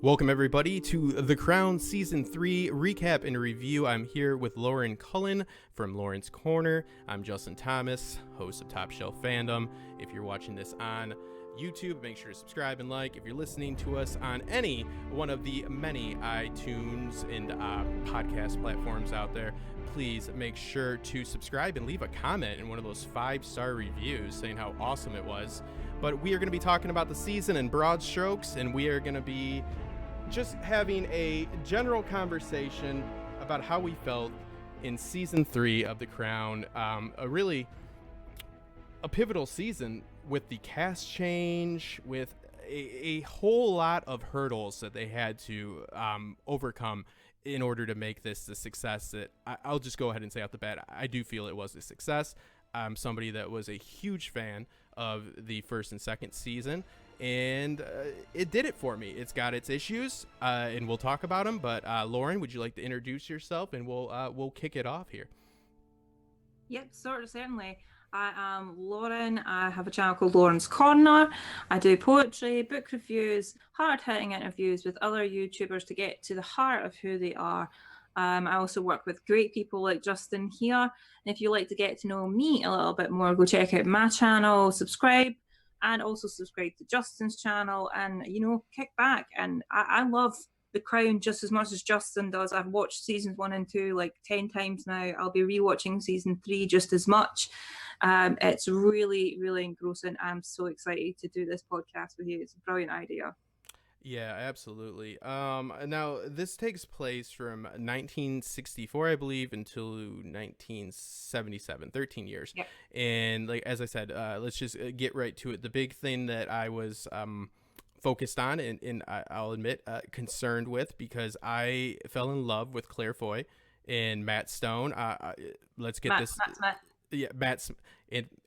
Welcome everybody to The Crown Season 3 recap and review. I'm here with Lauren Cullen from Lauren's Corner. I'm Justin Thomas, host of TopShelf Fandom. If you're watching this on YouTube, make sure to subscribe and like. If you're listening to us on any one of the many iTunes and podcast platforms out there, please make sure to subscribe and leave a comment in one of those 5-star reviews saying how awesome it was. But we are going to be talking about the season in broad strokes, and we are going to be just having a general conversation about how we felt in season 3 of The Crown. A pivotal season with the cast change, with a whole lot of hurdles that they had to overcome in order to make this the success that I'll just go ahead and say off the bat, I do feel it was a success. I'm somebody that was a huge fan of the first and second season, and it did it for me. It's got its issues, and we'll talk about them. But Lauren, would you like to introduce yourself, and we'll kick it off here? Yep, certainly. I am Lauren. I have a channel called Lauren's Corner. I do poetry, book reviews, hard-hitting interviews with other YouTubers to get to the heart of who they are. I also work with great people like Justin here. And if you like to get to know me a little bit more, go check out my channel, subscribe, and also subscribe to Justin's channel, and kick back. And I love The Crown just as much as Justin does. I've watched seasons 1 and 2 like 10 times now. I'll be rewatching season 3 just as much. It's really, really engrossing. I'm so excited to do this podcast with you. It's a brilliant idea. Yeah, absolutely. Now this takes place from 1964, I believe, until 1977, 13 years. Yep. And like as I said, let's just get right to it. The big thing that I was focused on, and I'll admit concerned with, because I fell in love with Claire Foy and Matt Stone. Let's get Matt Smith. Yeah,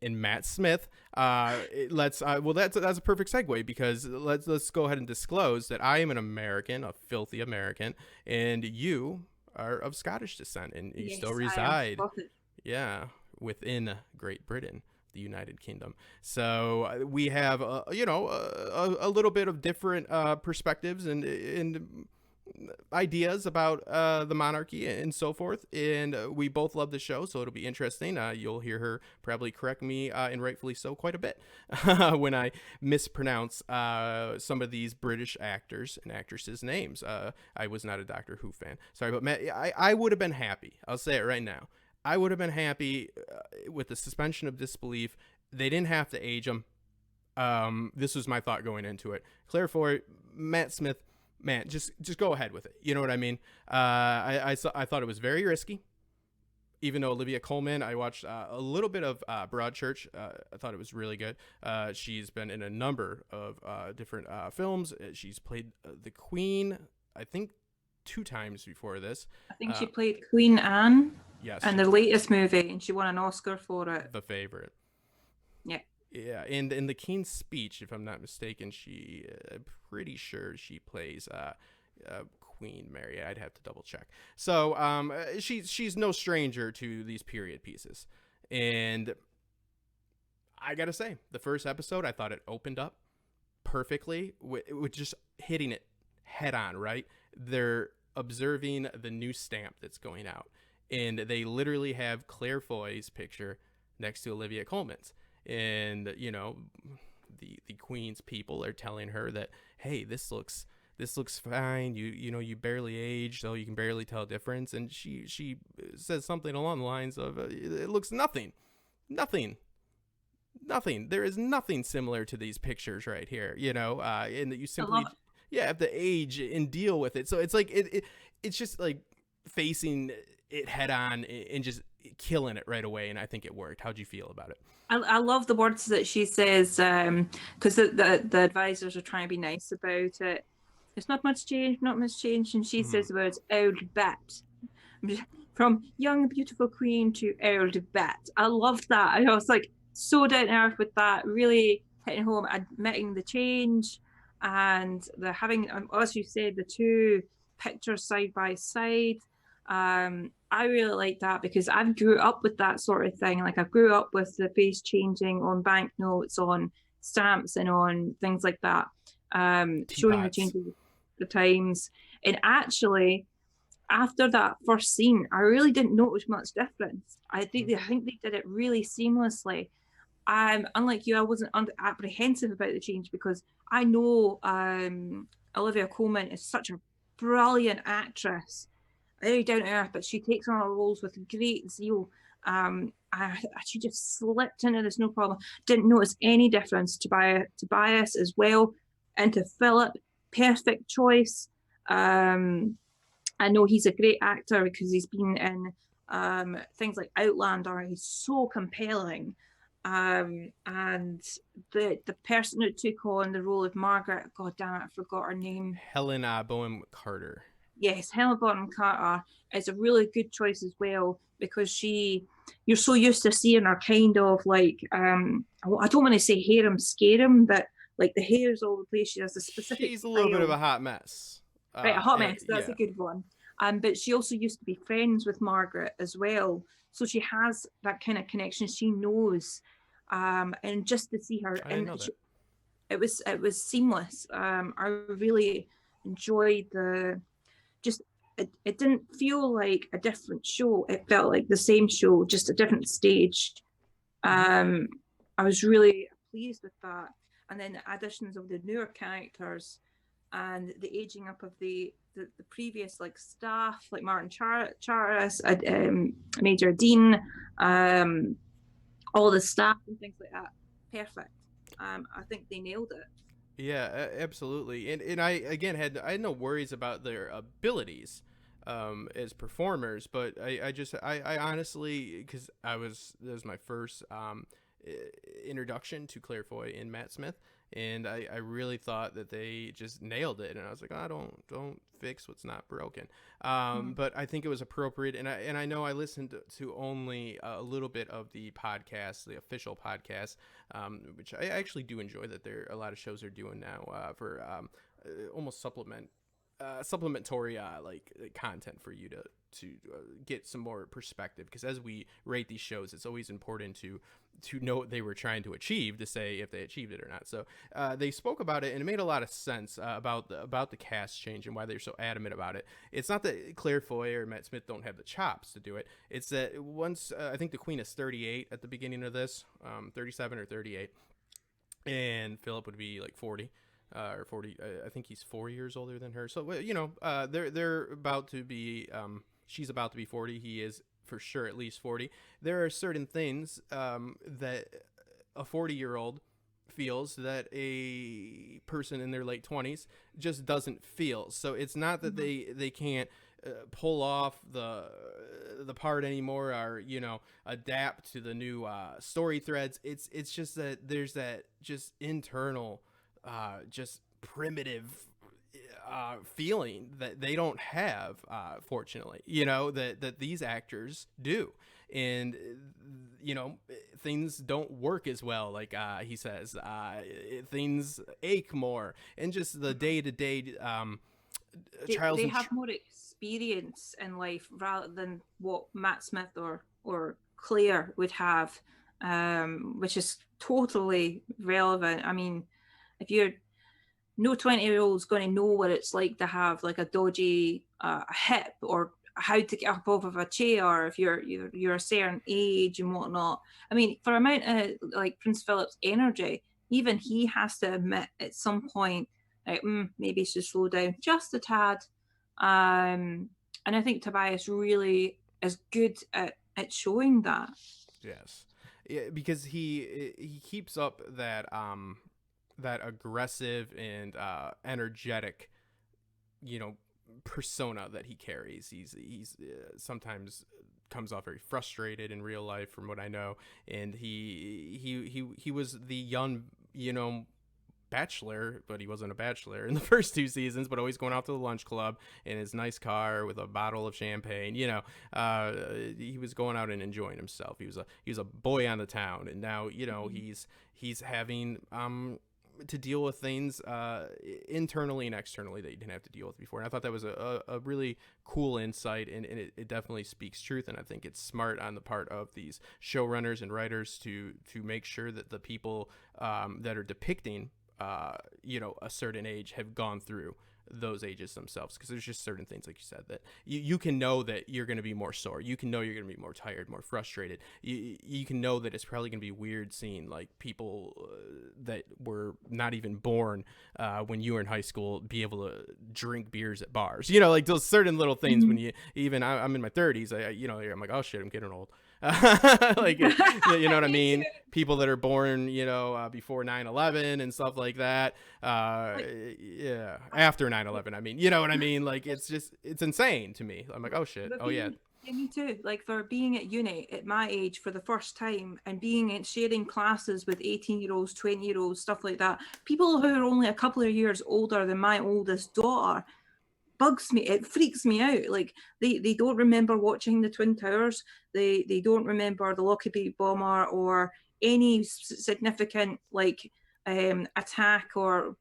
Matt Smith. That's a perfect segue, because let's go ahead and disclose that I am an American, a filthy American, and you are of Scottish descent, and you still reside, within Great Britain, the United Kingdom. So we have a little bit of different perspectives and ideas about the monarchy and so forth, and we both love the show, so it'll be interesting. You'll hear her probably correct me, and rightfully so, quite a bit when I mispronounce some of these British actors and actresses' names. I was not a Doctor Who fan, sorry, but Matt, I would have been happy. I'll say it right now. I would have been happy with the suspension of disbelief. They didn't have to age them. This was my thought going into it. Claire Foy, Matt Smith, man, just go ahead with it. You know what I mean? I thought it was very risky. Even though Olivia Colman, I watched a little bit of Broadchurch. I thought it was really good. She's been in a number of different films. She's played the Queen, I think, 2 times before this. I think she played Queen Anne. Yes. And the latest movie, and she won an Oscar for it. The Favorite. Yeah. Yeah, and in The King's Speech, if I'm not mistaken, I'm pretty sure she plays Queen Mary. I'd have to double check. So she's no stranger to these period pieces. And I gotta say, the first episode, I thought it opened up perfectly with just hitting it head on, right? They're observing the new stamp that's going out, and they literally have Claire Foy's picture next to Olivia Colman's. And the Queen's people are telling her that, hey, this looks fine, you barely aged, so you can barely tell a difference. And she says something along the lines of, it looks nothing. There is nothing similar to these pictures right here, and that you simply have to age and deal with it. So it's like it's just like facing it head on and just killing it right away, and I think it worked. How'd you feel about it? I love the words that she says, because the advisors are trying to be nice about it. There's not much change, and she says the words old bat, from young beautiful queen to old bat. I loved that. I was like so down to earth with that, really hitting home, admitting the change, and the having, as you said, the 2 pictures side by side. I really like that, because I've grew up with that sort of thing. Like, I grew up with the face changing on banknotes, on stamps, and on things like that, showing the changes. the times. And actually, after that first scene, I really didn't notice much difference. I think they did it really seamlessly. Unlike you, I wasn't apprehensive about the change because I know Olivia Colman is such a brilliant actress, very down to earth, but she takes on her roles with great zeal. She just slipped into this no problem. Didn't notice any difference. Tobias as well, into Philip, perfect choice. I know he's a great actor because he's been in things like Outlander. He's so compelling. And the person who took on the role of Margaret, God damn it, I forgot her name. Helen Bonham Carter. Yes, Helen Bonham Carter is a really good choice as well because you're so used to seeing her kind of like I don't want to say harem scarum, but like the hair's all the place. She has a specific. She's a little bit of a hot mess. Right, a hot mess. That's a good one. But she also used to be friends with Margaret as well, so she has that kind of connection. She knows, and just to see her, it was seamless. I really enjoyed it didn't feel like a different show. It felt like the same show, just a different stage. I was really pleased with that. And then the additions of the newer characters and the aging up of the previous like staff, like Martin Charis, Major Dean, all the staff and things like that. Perfect. I think they nailed it. Yeah, absolutely. And I had no worries about their abilities as performers, but I honestly, because that was my first introduction to Claire Foy and Matt Smith, and I really thought that they just nailed it, and I was like, don't fix what's not broken. But I think it was appropriate, and I know I listened to only a little bit of the podcast, the official podcast, which I actually do enjoy that a lot of shows are doing now for almost supplementary like content for you to get some more perspective, because as we rate these shows, it's always important to know what they were trying to achieve to say if they achieved it or not. So they spoke about it, and it made a lot of sense about the cast change and why they're so adamant about it. It's not that Claire Foy or Matt Smith don't have the chops to do it. It's that once I think the Queen is 38 at the beginning of this, 37 or 38, and Philip would be like 40. Or 40, I think he's 4 years older than her. So, they're about to be, she's about to be 40. He is for sure at least 40. There are certain things that a 40-year-old feels that a person in their late 20s just doesn't feel. So it's not that they can't pull off the part anymore, or adapt to the new story threads. It's just that there's that just internal just primitive feeling that they don't have, fortunately, that these actors do. And things don't work as well, like he says, things ache more, and just the day-to-day trials. They have more experience in life rather than what Matt Smith or Claire would have, which is totally relevant. I mean, if you're no 20-year-old's going to know what it's like to have like a dodgy hip, or how to get up off of a chair if you're a certain age and whatnot. I mean, for amount of like Prince Philip's energy, even he has to admit at some point, like, maybe he should slow down just a tad. And I think Tobias really is good at showing that. Yes, yeah, because he keeps up that aggressive and energetic, persona that he carries. He's sometimes comes off very frustrated in real life, from what I know, and he was the young, bachelor, but he wasn't a bachelor in the first 2 seasons, but always going out to the lunch club in his nice car with a bottle of champagne. He was going out and enjoying himself. He was a boy on the town, and now he's having to deal with things internally and externally that you didn't have to deal with before. And I thought that was a really cool insight, and it definitely speaks truth. And I think it's smart on the part of these showrunners and writers to make sure that the people that are depicting a certain age have gone through those ages themselves, because there's just certain things, like you said, that you can know that you're going to be more sore, you can know you're going to be more tired, more frustrated, you can know that it's probably going to be weird seeing like people that were not even born when you were in high school be able to drink beers at bars, like those certain little things. When I'm in my 30s, I'm like, oh shit, I'm getting old. Like, you know what I mean? People that are born, before 9/11 and stuff like that. Yeah, after 9/11. I mean, you know what I mean? Like, it's insane to me. I'm like, oh shit. Oh yeah. Yeah, me too. Like, for being at uni at my age for the first time and sharing classes with 18-year-olds, 20-year-olds, stuff like that. People who are only a couple of years older than my oldest daughter, bugs me. It freaks me out. Like, they don't remember watching the Twin Towers. They don't remember the Lockerbie bomber or any significant attack or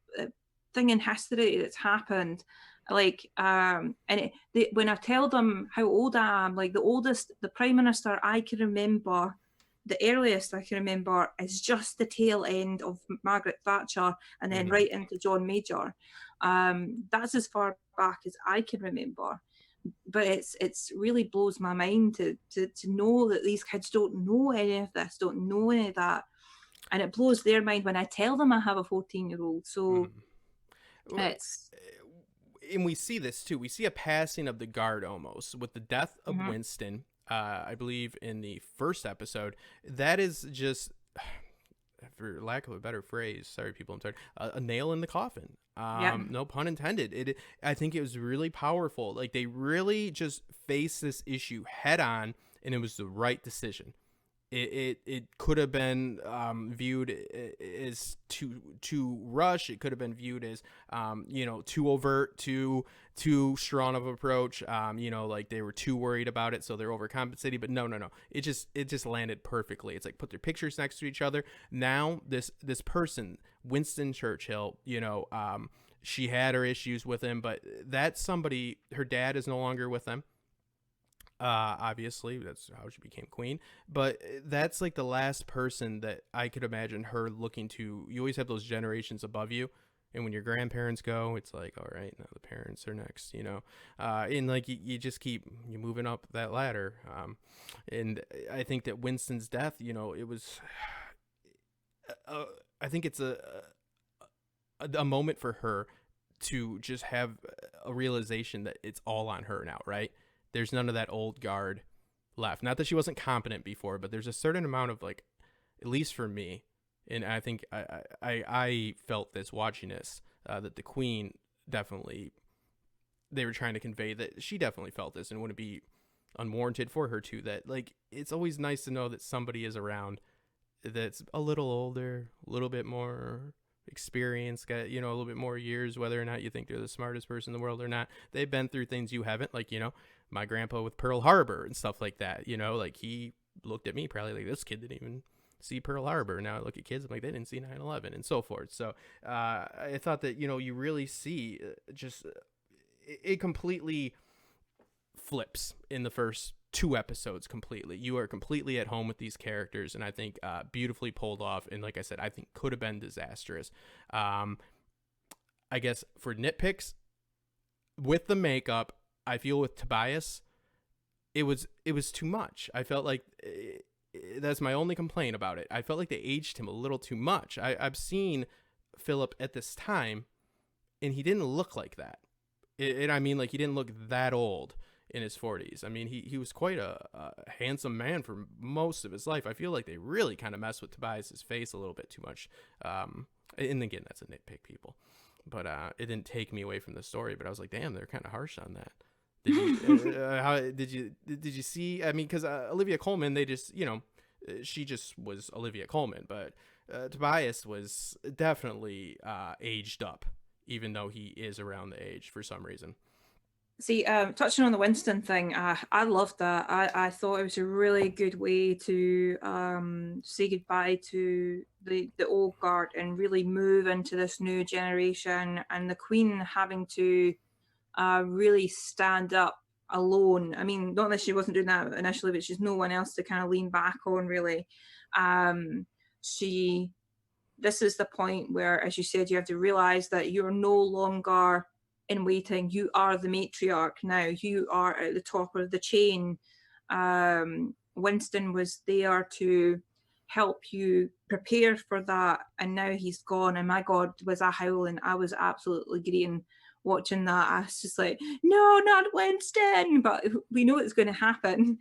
thing in history that's happened. Like, when I tell them how old I am, like, the prime minister I can remember, the earliest I can remember is just the tail end of Margaret Thatcher, and then right into John Major. That's as far back as I can remember. But it's really blows my mind to know that these kids don't know any of this, don't know any of that. And it blows their mind when I tell them I have a 14-year-old. So it's... And we see this too. We see a passing of the guard almost with the death of Winston. I believe in the first episode. That is just, for lack of a better phrase, sorry people, I'm sorry, a nail in the coffin. No pun intended. I think it was really powerful. Like, they really just faced this issue head on, and it was the right decision. It could have been viewed as too rush. It could have been viewed as too overt, too strong of approach. Like they were too worried about it, so they're overcompensating. But no. It just landed perfectly. It's like, put their pictures next to each other. Now this person, Winston Churchill, she had her issues with him, but that's somebody. Her dad is no longer with them. Obviously, that's how she became queen. But that's like the last person that I could imagine her looking to. You always have those generations above you, and when your grandparents go, it's like, all right, now the parents are next, and like you just keep moving up that ladder. And I think that Winston's death, it was. I think it's a moment for her to just have a realization that it's all on her now, right? There's none of that old guard left. Not that she wasn't competent before, but there's a certain amount of, like, at least for me, and I think I felt this watching this, that the queen definitely, they were trying to convey that she definitely felt this, and wouldn't be unwarranted for her too, that, like, it's always nice to know that somebody is around that's a little older, a little bit more experience, got a little bit more years, whether or not you think they're the smartest person in the world or not. They've been through things you haven't, like my grandpa with Pearl Harbor and stuff like that. Like, he looked at me probably like, this kid didn't even see Pearl Harbor. Now I look at kids, I'm like, they didn't see 9/11 and so forth. So I thought that you really see just it completely flips in the first 2 episodes completely. You are completely at home with these characters, and I think beautifully pulled off, and like I said, I think could have been disastrous. I guess for nitpicks with the makeup, I feel with Tobias it was too much. I felt like that's my only complaint about it. I felt like they aged him a little too much. I've seen Philip at this time, and he didn't look like that. And I mean, like, he didn't look that old in his 40s. I mean, he was quite a handsome man for most of his life. I feel like they really kind of messed with Tobias's face a little bit too much. And again, that's a nitpick, people. But it didn't take me away from the story. But I was like, damn, they're kind of harsh on that. Did you how did you see? I mean, because Olivia Colman, they just she just was Olivia Colman, but Tobias was definitely aged up, even though he is around the age for some reason. See, touching on the Winston thing, I loved that. I thought it was a really good way to say goodbye to the old guard and really move into this new generation, and the Queen having to really stand up alone. I mean, not that she wasn't doing that initially, but she's no one else to kind of lean back on, really. She this is the point where, as you said, you have to realize that you're no longer in waiting. You are the matriarch now. You are at the top of the chain. Winston was there to help you prepare for that, and now he's gone. And my God, was I howling? I was absolutely green watching that. I was just like, no, not Winston, but we know it's going to happen.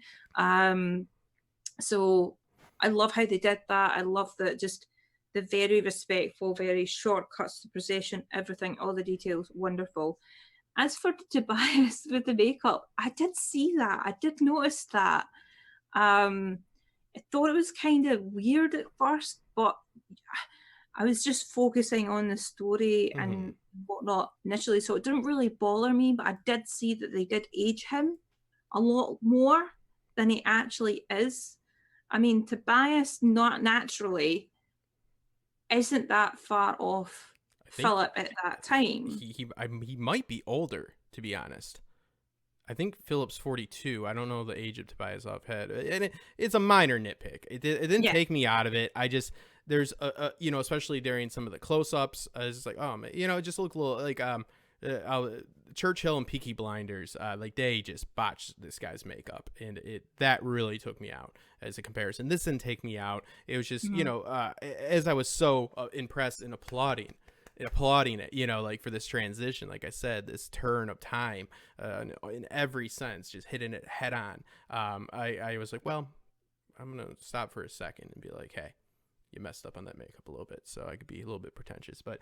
So I love how they did that. I love that, just the very respectful, very shortcuts to possession, everything, all the details, wonderful. As for Tobias with the makeup, I did see that. I did notice that. I thought it was kind of weird at first, but I was just focusing on the story and whatnot initially, so it didn't really bother me, but I did see that they did age him a lot more than he actually is. I mean, Tobias, not naturally, isn't that far off Philip at that time. He might be older, to be honest. I think Philip's 42. I don't know the age of Tobias offhand, and it's a minor nitpick. It didn't take me out of it. I just, there's a you know, especially during some of the close-ups, I was just like, oh man, you know, it just looked a little like Churchill and Peaky Blinders, like they just botched this guy's makeup, and that really took me out as a comparison. This didn't take me out. It was just, you know, as I was so impressed and applauding it, you know, like for this transition, like I said, this turn of time, in every sense, just hitting it head on. I was like, well, I'm gonna stop for a second and be like, hey, you messed up on that makeup a little bit, so I could be a little bit pretentious, but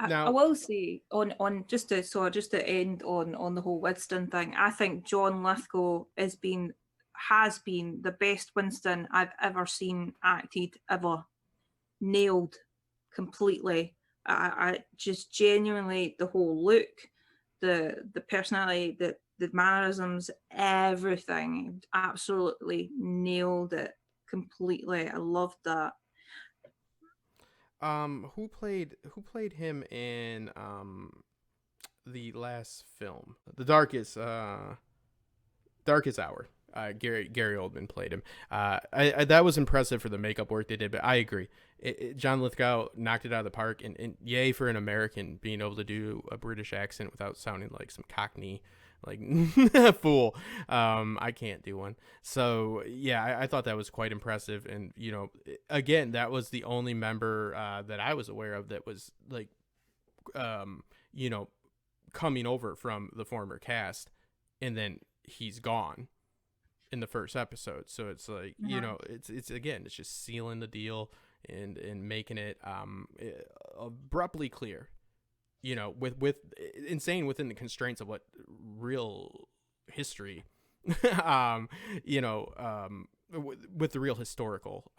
now, I will say on just to end on the whole Winston thing, I think John Lithgow has been the best Winston I've ever seen acted ever. Nailed completely. I just genuinely, the whole look, the personality, the mannerisms, everything, absolutely nailed it completely. I loved that. who played him in the last film, The Darkest Hour? Gary Oldman played him. I that was impressive for the makeup work they did, but I agree. John Lithgow knocked it out of the park, and yay for an American being able to do a British accent without sounding like some Cockney like fool. I can't do one. So yeah, I thought that was quite impressive, and you know, again, that was the only member that I was aware of that was like, you know, coming over from the former cast, and then he's gone in the first episode. So it's like, you know, it's again, it's just sealing the deal and making it abruptly clear, you know, with insane within the constraints of what real history, you know, with the real historical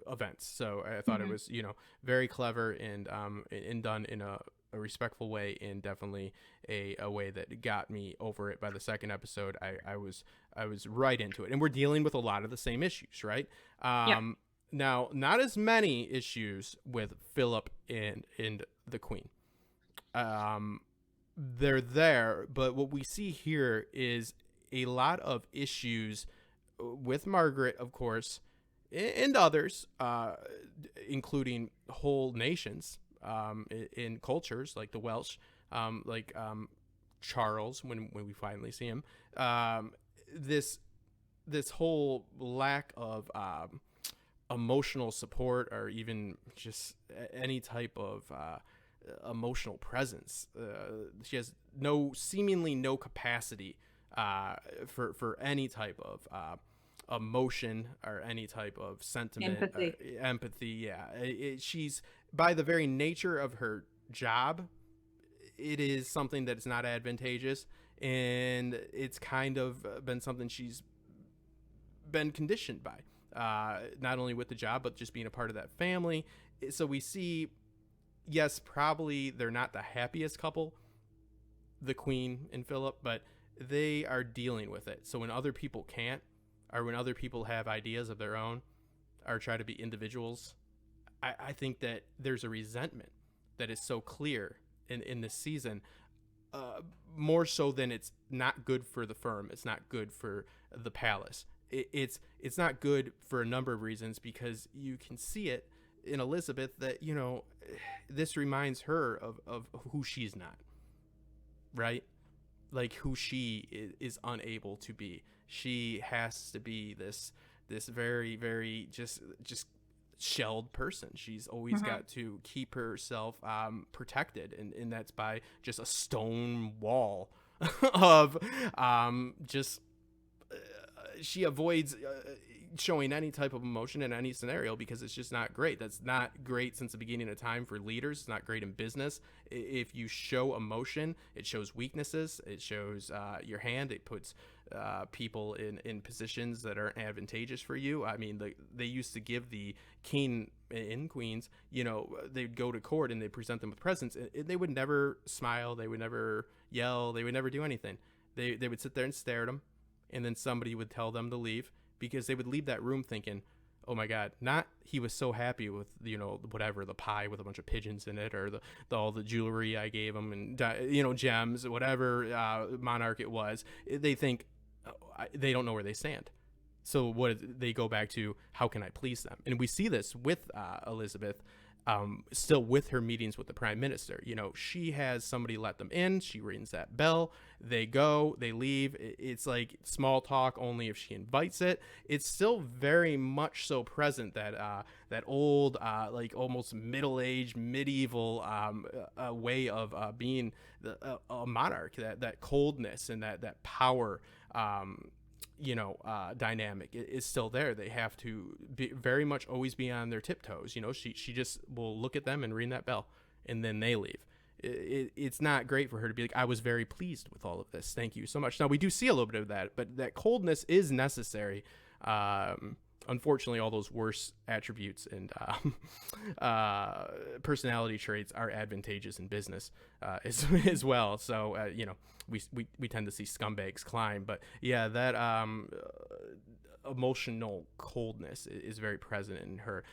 events. So I thought it was, you know, very clever and done in a respectful way, and definitely a way that got me over it by the second episode. I was right into it, and we're dealing with a lot of the same issues, right? Now, not as many issues with Philip and the Queen. They're there, but what we see here is a lot of issues with Margaret, of course, and others, including whole nations, in cultures like the Welsh, like Charles, when we finally see him, this whole lack of emotional support, or even just any type of emotional presence. She has seemingly no capacity for any type of emotion or any type of sentiment, empathy. Yeah, she's, by the very nature of her job, it is something that is not advantageous, and it's kind of been something she's been conditioned by, not only with the job, but just being a part of that family. So we see, yes, probably they're not the happiest couple, the Queen and Philip, but they are dealing with it. So when other people can't, or when other people have ideas of their own, or try to be individuals, I think that there's a resentment that is so clear in this season, more so than it's not good for the firm. It's not good for the palace. It's not good for a number of reasons, because you can see it in Elizabeth that, this reminds her of who she's not, right? Like who she is unable to be. She has to be this very, very just shelled person. She's always got to keep herself protected, and that's by just a stone wall of just she avoids showing any type of emotion in any scenario because it's just not great. That's not great since the beginning of time for leaders. It's not great in business. If you show emotion, it shows weaknesses. It shows your hand. It puts people in positions that aren't advantageous for you. I mean, they used to give the king and queens, they'd go to court and they present them with presents. They would never smile. They would never yell. They would never do anything. They would sit there and stare at them, and then somebody would tell them to leave, because they would leave that room thinking, oh my God, not he was so happy with, whatever, the pie with a bunch of pigeons in it, or all the jewelry I gave him, and, gems, whatever monarch it was. They think, they don't know where they stand. So they go back to, how can I please them? And we see this with Elizabeth, still with her meetings with the prime minister. She has somebody let them in. She rings that bell. They go, they leave. It's like small talk only if she invites it. It's still very much so present that that old, like almost middle-aged, medieval way of being a monarch. That coldness and that power. Dynamic is still there. They have to be very much always be on their tiptoes. She just will look at them and ring that bell, and then they leave. It's not great for her to be like, I was very pleased with all of this. Thank you so much. Now, we do see a little bit of that, but that coldness is necessary. Unfortunately, all those worst attributes and personality traits are advantageous in business as well. So, we tend to see scumbags climb. But yeah, that emotional coldness is very present in her.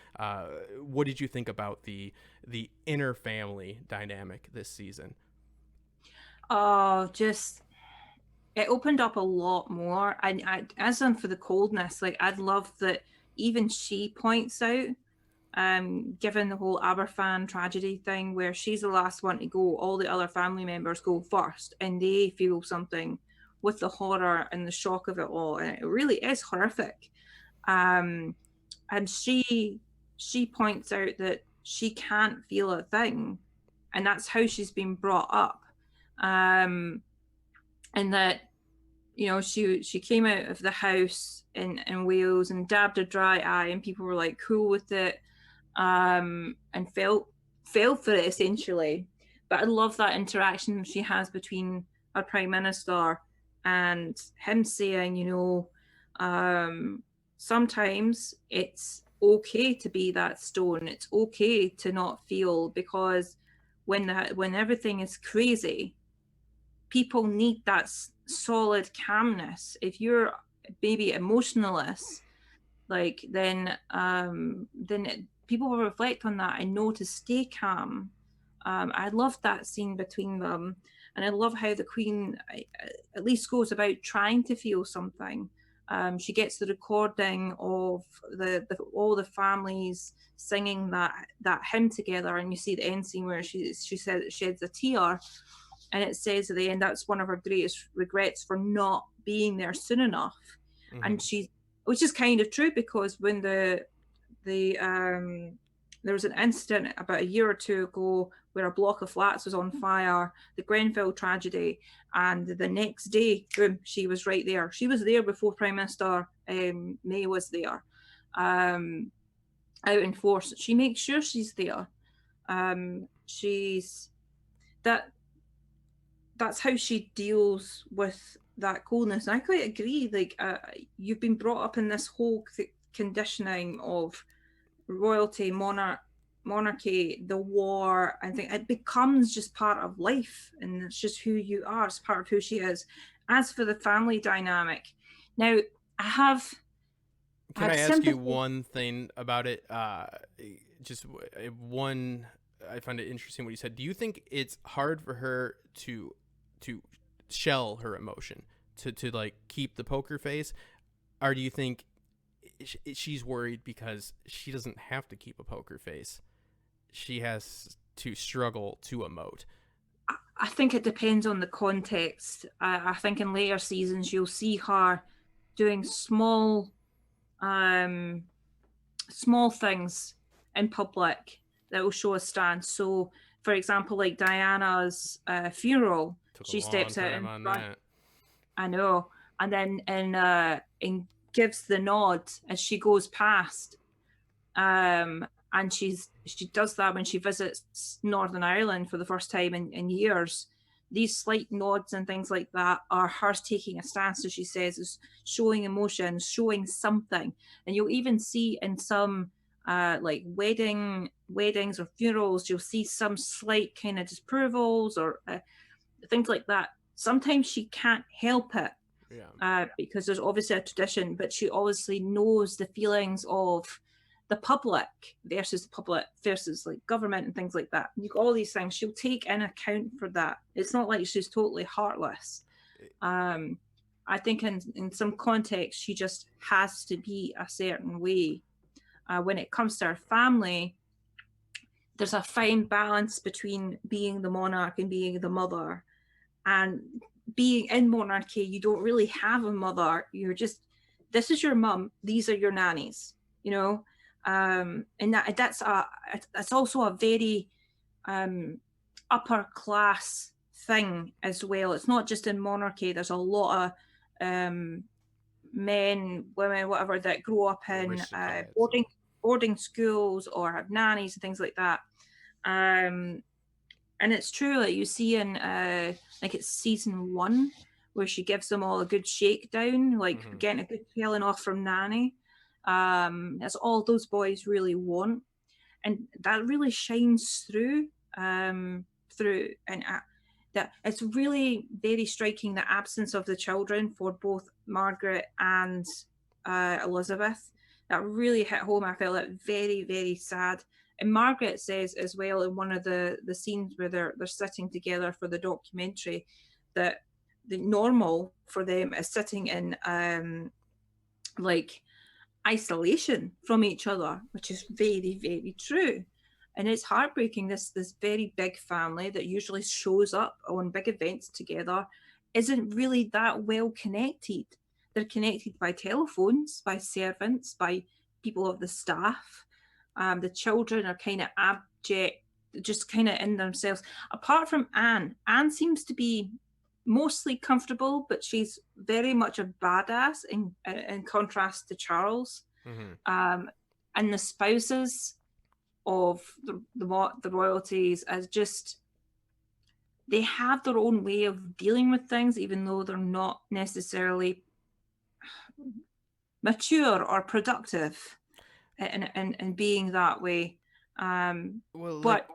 What did you think about the inner family dynamic this season? Oh, just it opened up a lot more. As in for the coldness, like I'd love that even she points out, given the whole Aberfan tragedy thing, where she's the last one to go, all the other family members go first, and they feel something with the horror and the shock of it all, and it really is horrific. And she points out that she can't feel a thing, and that's how she's been brought up. And that, she came out of the house in Wales and dabbed a dry eye, and people were like cool with it, and fell for it essentially. But I love that interaction she has between our prime minister and him saying, sometimes it's okay to be that stone. It's okay to not feel, because when everything is crazy, people need that solid calmness. If you're maybe emotionless, then people will reflect on that and know to stay calm. I love that scene between them, and I love how the Queen at least goes about trying to feel something. She gets the recording of all the families singing that hymn together, and you see the end scene where she sheds a tear. And it says at the end, that's one of her greatest regrets for not being there soon enough. Mm-hmm. And which is kind of true, because when there was an incident about a year or two ago where a block of flats was on fire, the Grenfell tragedy, and the next day, boom, she was right there. She was there before Prime Minister May was there, out in force. She makes sure she's there. That's how she deals with that coldness. And I quite agree. You've been brought up in this whole conditioning of royalty, monarchy, the war. I think it becomes just part of life, and it's just who you are. It's part of who she is. As for the family dynamic, now Can I ask you one thing about it? Just one. I find it interesting what you said. Do you think it's hard for her to shell her emotion, to like keep the poker face, or do you think she's worried because she doesn't have to keep a poker face. She has to struggle to emote. I think it depends on the context. I think in later seasons you'll see her doing small things in public that will show a stance. So, for example, like Diana's funeral, Took a she long steps out time in on front. that. I know, and then in gives the nod as she goes past. And she does that when she visits Northern Ireland for the first time in years. These slight nods and things like that are her taking a stance, as she says, is showing emotion, showing something. And you'll even see in some like weddings or funerals, you'll see some slight kind of disapprovals or things like that. Sometimes she can't help it because there's obviously a tradition, but she obviously knows the feelings of the public versus like government and things like that. You got all these things. She'll take in account for that. It's not like she's totally heartless. I think in some context she just has to be a certain way. When it comes to her family, there's a fine balance between being the monarch and being the mother. And being in monarchy, you don't really have a mother. You're just, this is your mum, these are your nannies, you know. And that's also a very upper class thing as well. It's not just in monarchy. There's a lot of men, women, whatever, that grow up in boarding schools or have nannies and things like that. And it's true, like you see in I think it's season 1 where she gives them all a good shakedown, like getting a good telling off from nanny. That's all those boys really want, and that really shines through and that it's really very striking, the absence of the children for both Margaret and Elizabeth. That really hit home. I felt it very, very sad. And Margaret says as well in one of the scenes where they're sitting together for the documentary that the normal for them is sitting in like isolation from each other, which is very, very true. And it's heartbreaking. This very big family that usually shows up on big events together isn't really that well connected. They're connected by telephones, by servants, by people of the staff. The children are kind of abject, just kind of in themselves. Apart from Anne, Anne seems to be mostly comfortable, but she's very much a badass in contrast to Charles. And the spouses of the royalties as just, they have their own way of dealing with things, even though they're not necessarily mature or productive in being that way. But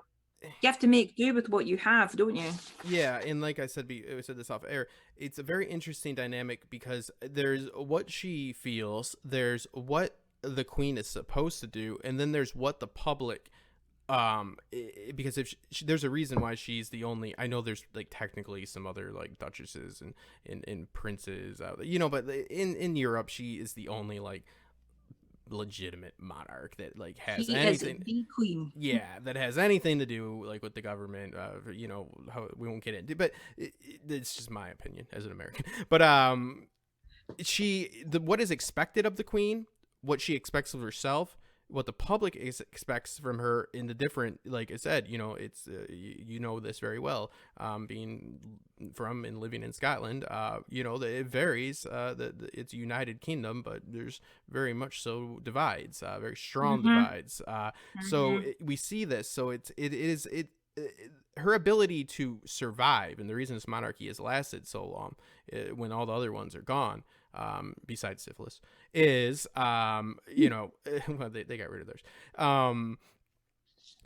you have to make do with what you have, don't you? Yeah, and like I said, we said this off air, it's a very interesting dynamic because there's what she feels, there's what the queen is supposed to do, and then there's what the public because if there's a reason why she's the only, I know there's like technically some other like duchesses and princes out there, you know, but in Europe she is the only like legitimate monarch that like has she anything, is the queen. yeah, that has anything to do like with the government. You know, how we won't get into, but it's just my opinion as an American. But what is expected of the queen, what she expects of herself, what the public expects from her in the different, like I said, you know, it's you know this very well, being from and living in Scotland, you know, it varies, it's a United Kingdom, but there's very much so divides, very strong divides, so we see this, so it is her ability to survive, and the reason this monarchy has lasted so long, when all the other ones are gone, besides syphilis, is you know, well, they got rid of theirs.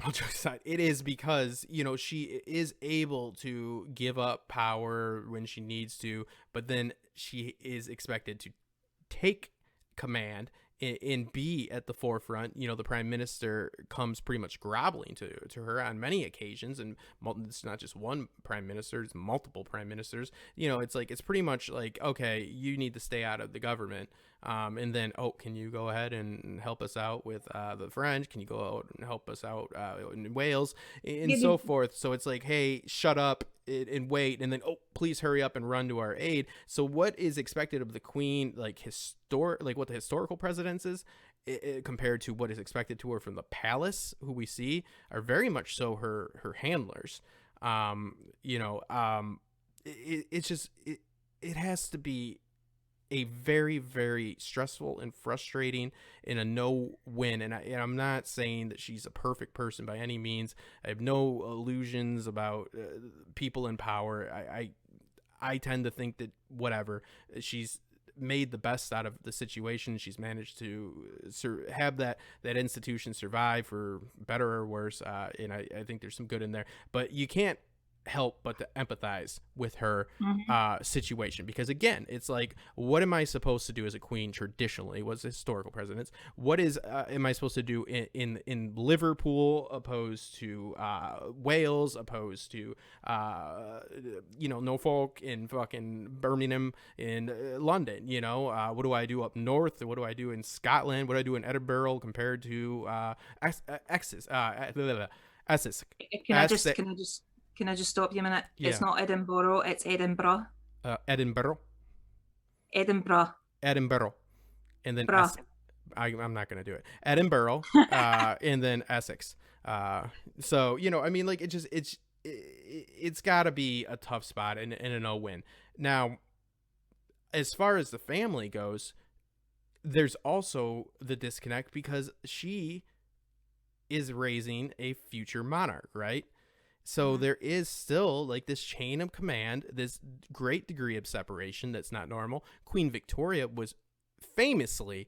I'll joke aside, it is because, you know, she is able to give up power when she needs to, but then she is expected to take command and be at the forefront. You know, the prime minister comes pretty much groveling to her on many occasions, and it's not just one prime minister, it's multiple prime ministers. You know, it's like, it's pretty much like, okay, you need to stay out of the government. And then, oh, can you go ahead and help us out with the French? Can you go out and help us out in Wales and so forth? So it's like, hey, shut up and wait, and then, oh, please hurry up and run to our aid. So what is expected of the Queen, like what the historical precedence is, compared to what is expected to her from the palace, who we see are very much so her handlers. It's just it has to be a very, very stressful and frustrating and a no-win. And I'm not saying that she's a perfect person by any means. I have no illusions about people in power. I tend to think that whatever, she's made the best out of the situation. She's managed to have that institution survive, for better or worse. And I think there's some good in there. But you can't help but to empathize with her situation, because again, it's like, what am I supposed to do as a queen traditionally? What's historical precedence? What is am I supposed to do in Liverpool opposed to Wales, opposed to Norfolk, in fucking Birmingham, in London? What do I do up north? What do I do in Scotland? What do I do in Edinburgh compared to Essex? Can I just stop you a minute? Yeah. It's not Edinburgh, it's Edinburgh. Edinburgh. Edinburgh. And then I'm not going to do it. Edinburgh, and then Essex. So, I mean, like, it's got to be a tough spot and a no-win. Now, as far as the family goes, there's also the disconnect, because she is raising a future monarch, right? So there is still like this chain of command, this great degree of separation that's not normal. Queen Victoria was famously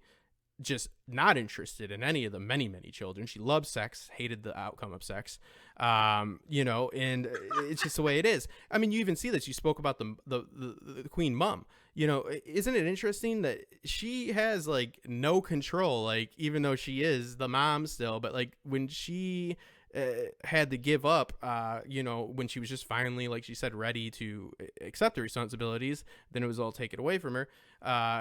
just not interested in any of the many, many children. She loved sex, hated the outcome of sex, and it's just the way it is. I mean, you even see this. You spoke about the Queen Mum. Isn't it interesting that she has like no control, like, even though she is the mom still, but like when she had to give up, when she was just finally, like she said, ready to accept the responsibilities, then it was all taken away from her.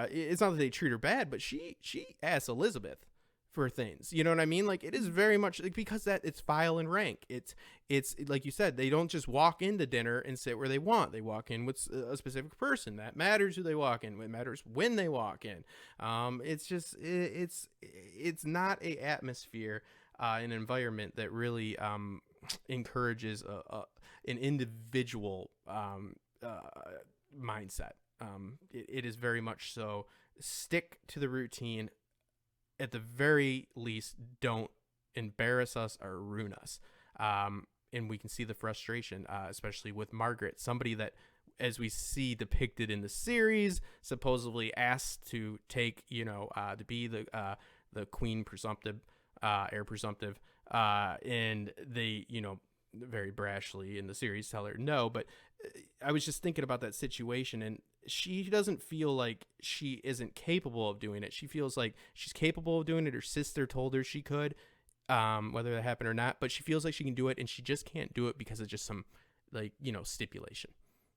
It's not that they treat her bad, but she asked Elizabeth for things. You know what I mean? Like, it is very much like, because that it's file and rank. It's like you said, they don't just walk into dinner and sit where they want. They walk in with a specific person. That matters who they walk in. It matters when they walk in. It's not a atmosphere, an environment that really encourages an individual mindset. It is very much so stick to the routine. At the very least, don't embarrass us or ruin us. And we can see the frustration, especially with Margaret, somebody that, as we see depicted in the series, supposedly asked to take, to be the queen presumptive, heir presumptive, and they, very brashly in the series tell her no. But I was just thinking about that situation, and she doesn't feel like she isn't capable of doing it. She feels like she's capable of doing it. Her sister told her she could, whether that happened or not, but she feels like she can do it, and she just can't do it because of just some, like, stipulation.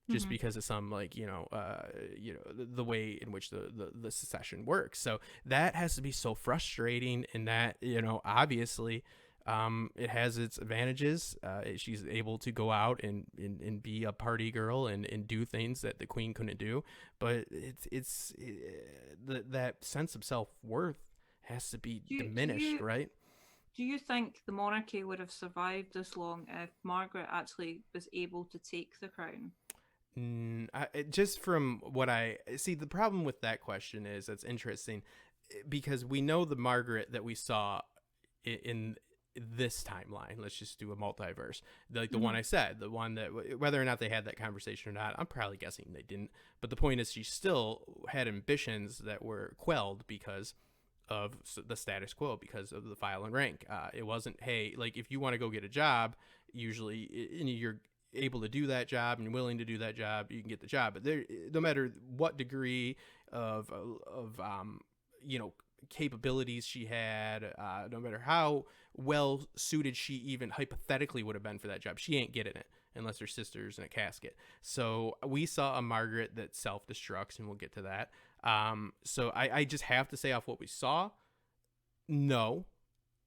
Just because of some, like, the way in which the succession works. So that has to be so frustrating, and that, obviously, it has its advantages. She's able to go out and be a party girl and do things that the queen couldn't do. But that sense of self-worth has to be diminished, right? Do you think the monarchy would have survived this long if Margaret actually was able to take the crown? Just from what I see, the problem with that question is, it's interesting because we know the Margaret that we saw in this timeline. Let's just do a multiverse, like the one I said, the one that, whether or not they had that conversation or not, I'm probably guessing they didn't. But the point is, she still had ambitions that were quelled because of the status quo, because of the file and rank. It wasn't, hey, like, if you want to go get a job, usually you're able to do that job and willing to do that job, you can get the job. But there, no matter what degree of capabilities she had, no matter how well suited she even hypothetically would have been for that job, she ain't getting it unless her sister's in a casket. So we saw a Margaret that self-destructs, and we'll get to that. So I just have to say, off what we saw, no,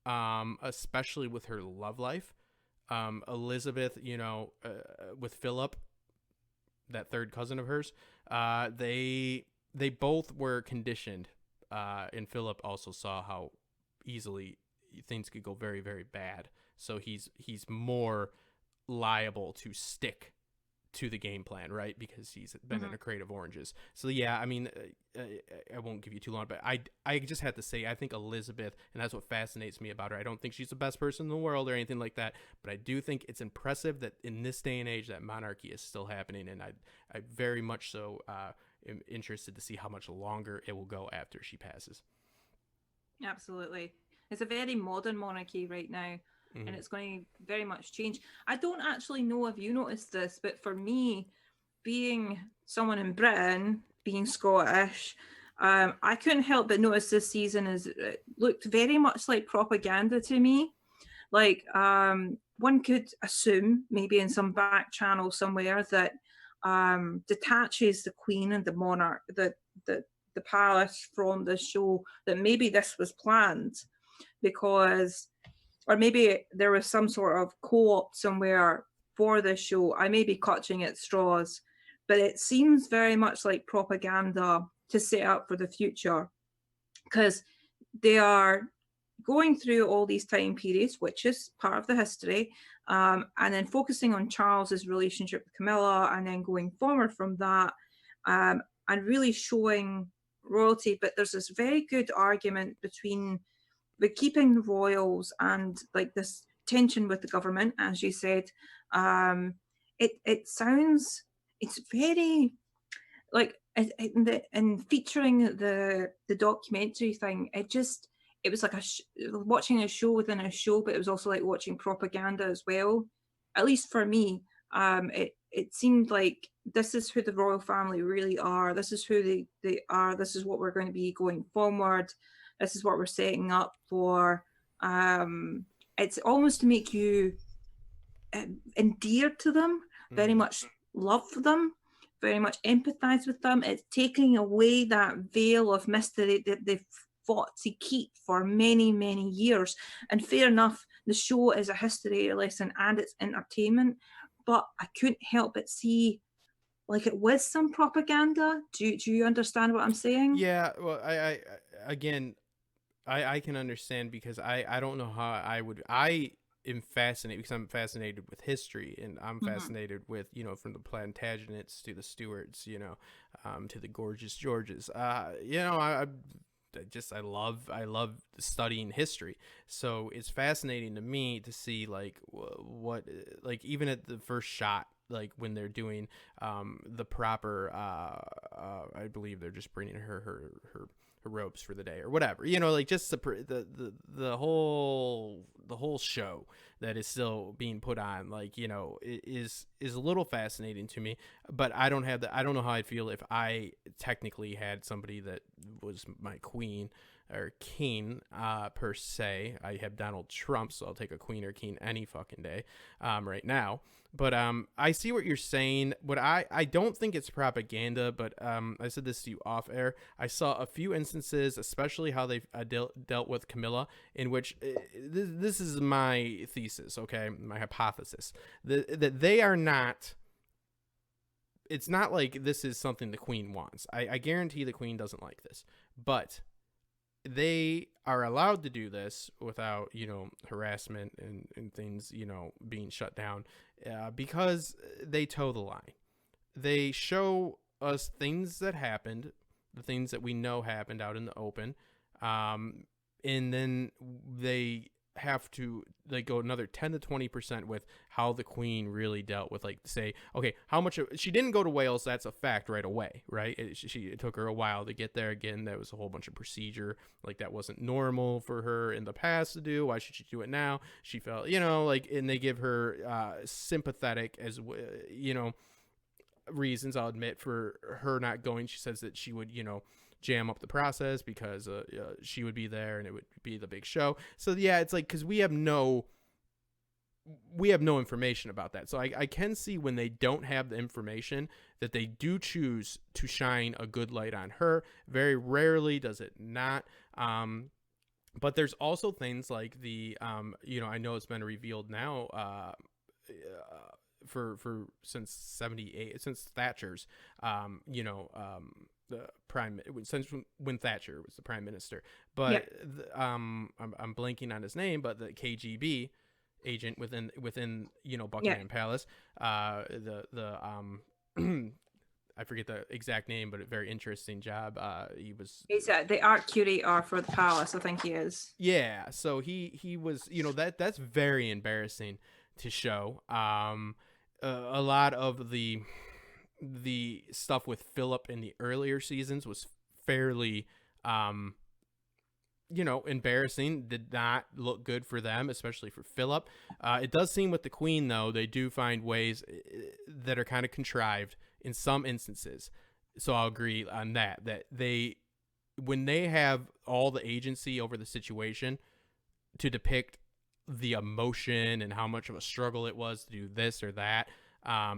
especially with her love life. Elizabeth, with Philip, that third cousin of hers, they both were conditioned, and Philip also saw how easily things could go very, very bad. So he's more liable to stick to the game plan, right? Because he's been in a crate of oranges. So yeah, I mean, I won't give you too long, but I just have to say, I think Elizabeth, and that's what fascinates me about her. I don't think she's the best person in the world or anything like that, but I do think it's impressive that in this day and age that monarchy is still happening, and I very much so am interested to see how much longer it will go after she passes. Absolutely. It's a very modern monarchy right now. And it's going to very much change. I don't actually know if you noticed this, but for me, being someone in Britain, being Scottish, I couldn't help but notice this season it looked very much like propaganda to me. Like, one could assume, maybe in some back channel somewhere, that detaches the Queen and the monarch, the palace from the show, that maybe this was planned because, or maybe there was some sort of co-op somewhere for this show. I may be clutching at straws, but it seems very much like propaganda to set up for the future, because they are going through all these time periods, which is part of the history, and then focusing on Charles's relationship with Camilla, and then going forward from that, and really showing royalty. But there's this very good argument between the keeping the royals and like this tension with the government, as you said. It sounds, it's very like, and featuring the documentary thing, it was like watching a show within a show, but it was also like watching propaganda as well. At least for me, it seemed like this is who the royal family really are. This is who they are. This is what we're going to be going forward. This is what we're setting up for. It's almost to make you endeared to them, very much love them, very much empathize with them. It's taking away that veil of mystery that they've fought to keep for many, many years. And fair enough, the show is a history lesson and it's entertainment, but I couldn't help but see like it was some propaganda. Do you understand what I'm saying? Yeah, well, I again, I can understand, because I don't know how I am fascinated, because I'm fascinated with history, and I'm fascinated with, from the Plantagenets to the Stuarts, to the Gorgeous Georges. I love studying history. So it's fascinating to me to see like what, like even at the first shot, like when they're doing the proper I believe they're just bringing her robes for the day or whatever, like just the whole show that is still being put on, like, is a little fascinating to me. But I don't know how I'd feel if I technically had somebody that was my queen or king, per se. I have Donald Trump, so I'll take a queen or king any fucking day right now. But I see what you're saying. But I don't think it's propaganda. But I said this to you off air. I saw a few instances, especially how they dealt with Camilla, in which this is my thesis, okay, my hypothesis, that they are not. It's not like this is something the queen wants. I guarantee the queen doesn't like this, but they are allowed to do this without, harassment and things, being shut down, because they toe the line. They show us things that happened, the things that we know happened out in the open, and then they have to go another 10 to 20% with how the queen really dealt with, like, say, okay, how much she didn't go to Wales, that's a fact right away, right? It took her a while to get there. Again, that was a whole bunch of procedure, like that wasn't normal for her in the past to do. Why should she do it now? She felt, and they give her sympathetic as reasons, I'll admit, for her not going. She says that she would, jam up the process because she would be there and it would be the big show. So yeah, it's like, because we have no information about that. So I can see when they don't have the information that they do choose to shine a good light on her. Very rarely does it not. But there's also things like the, I know it's been revealed now, for since 78, since Thatcher's, the since when Thatcher was the prime minister. But I'm blanking on his name, but the KGB agent within Buckingham Palace, I forget the exact name, but a very interesting job. He's the art curator for the palace, I think he is. Yeah, so he was, that's very embarrassing to show. A lot of the stuff with Philip in the earlier seasons was fairly embarrassing. Did not look good for them, especially for Philip. It does seem with the Queen, though, they do find ways that are kind of contrived in some instances. So I'll agree on that when they have all the agency over the situation to depict the emotion and how much of a struggle it was to do this or that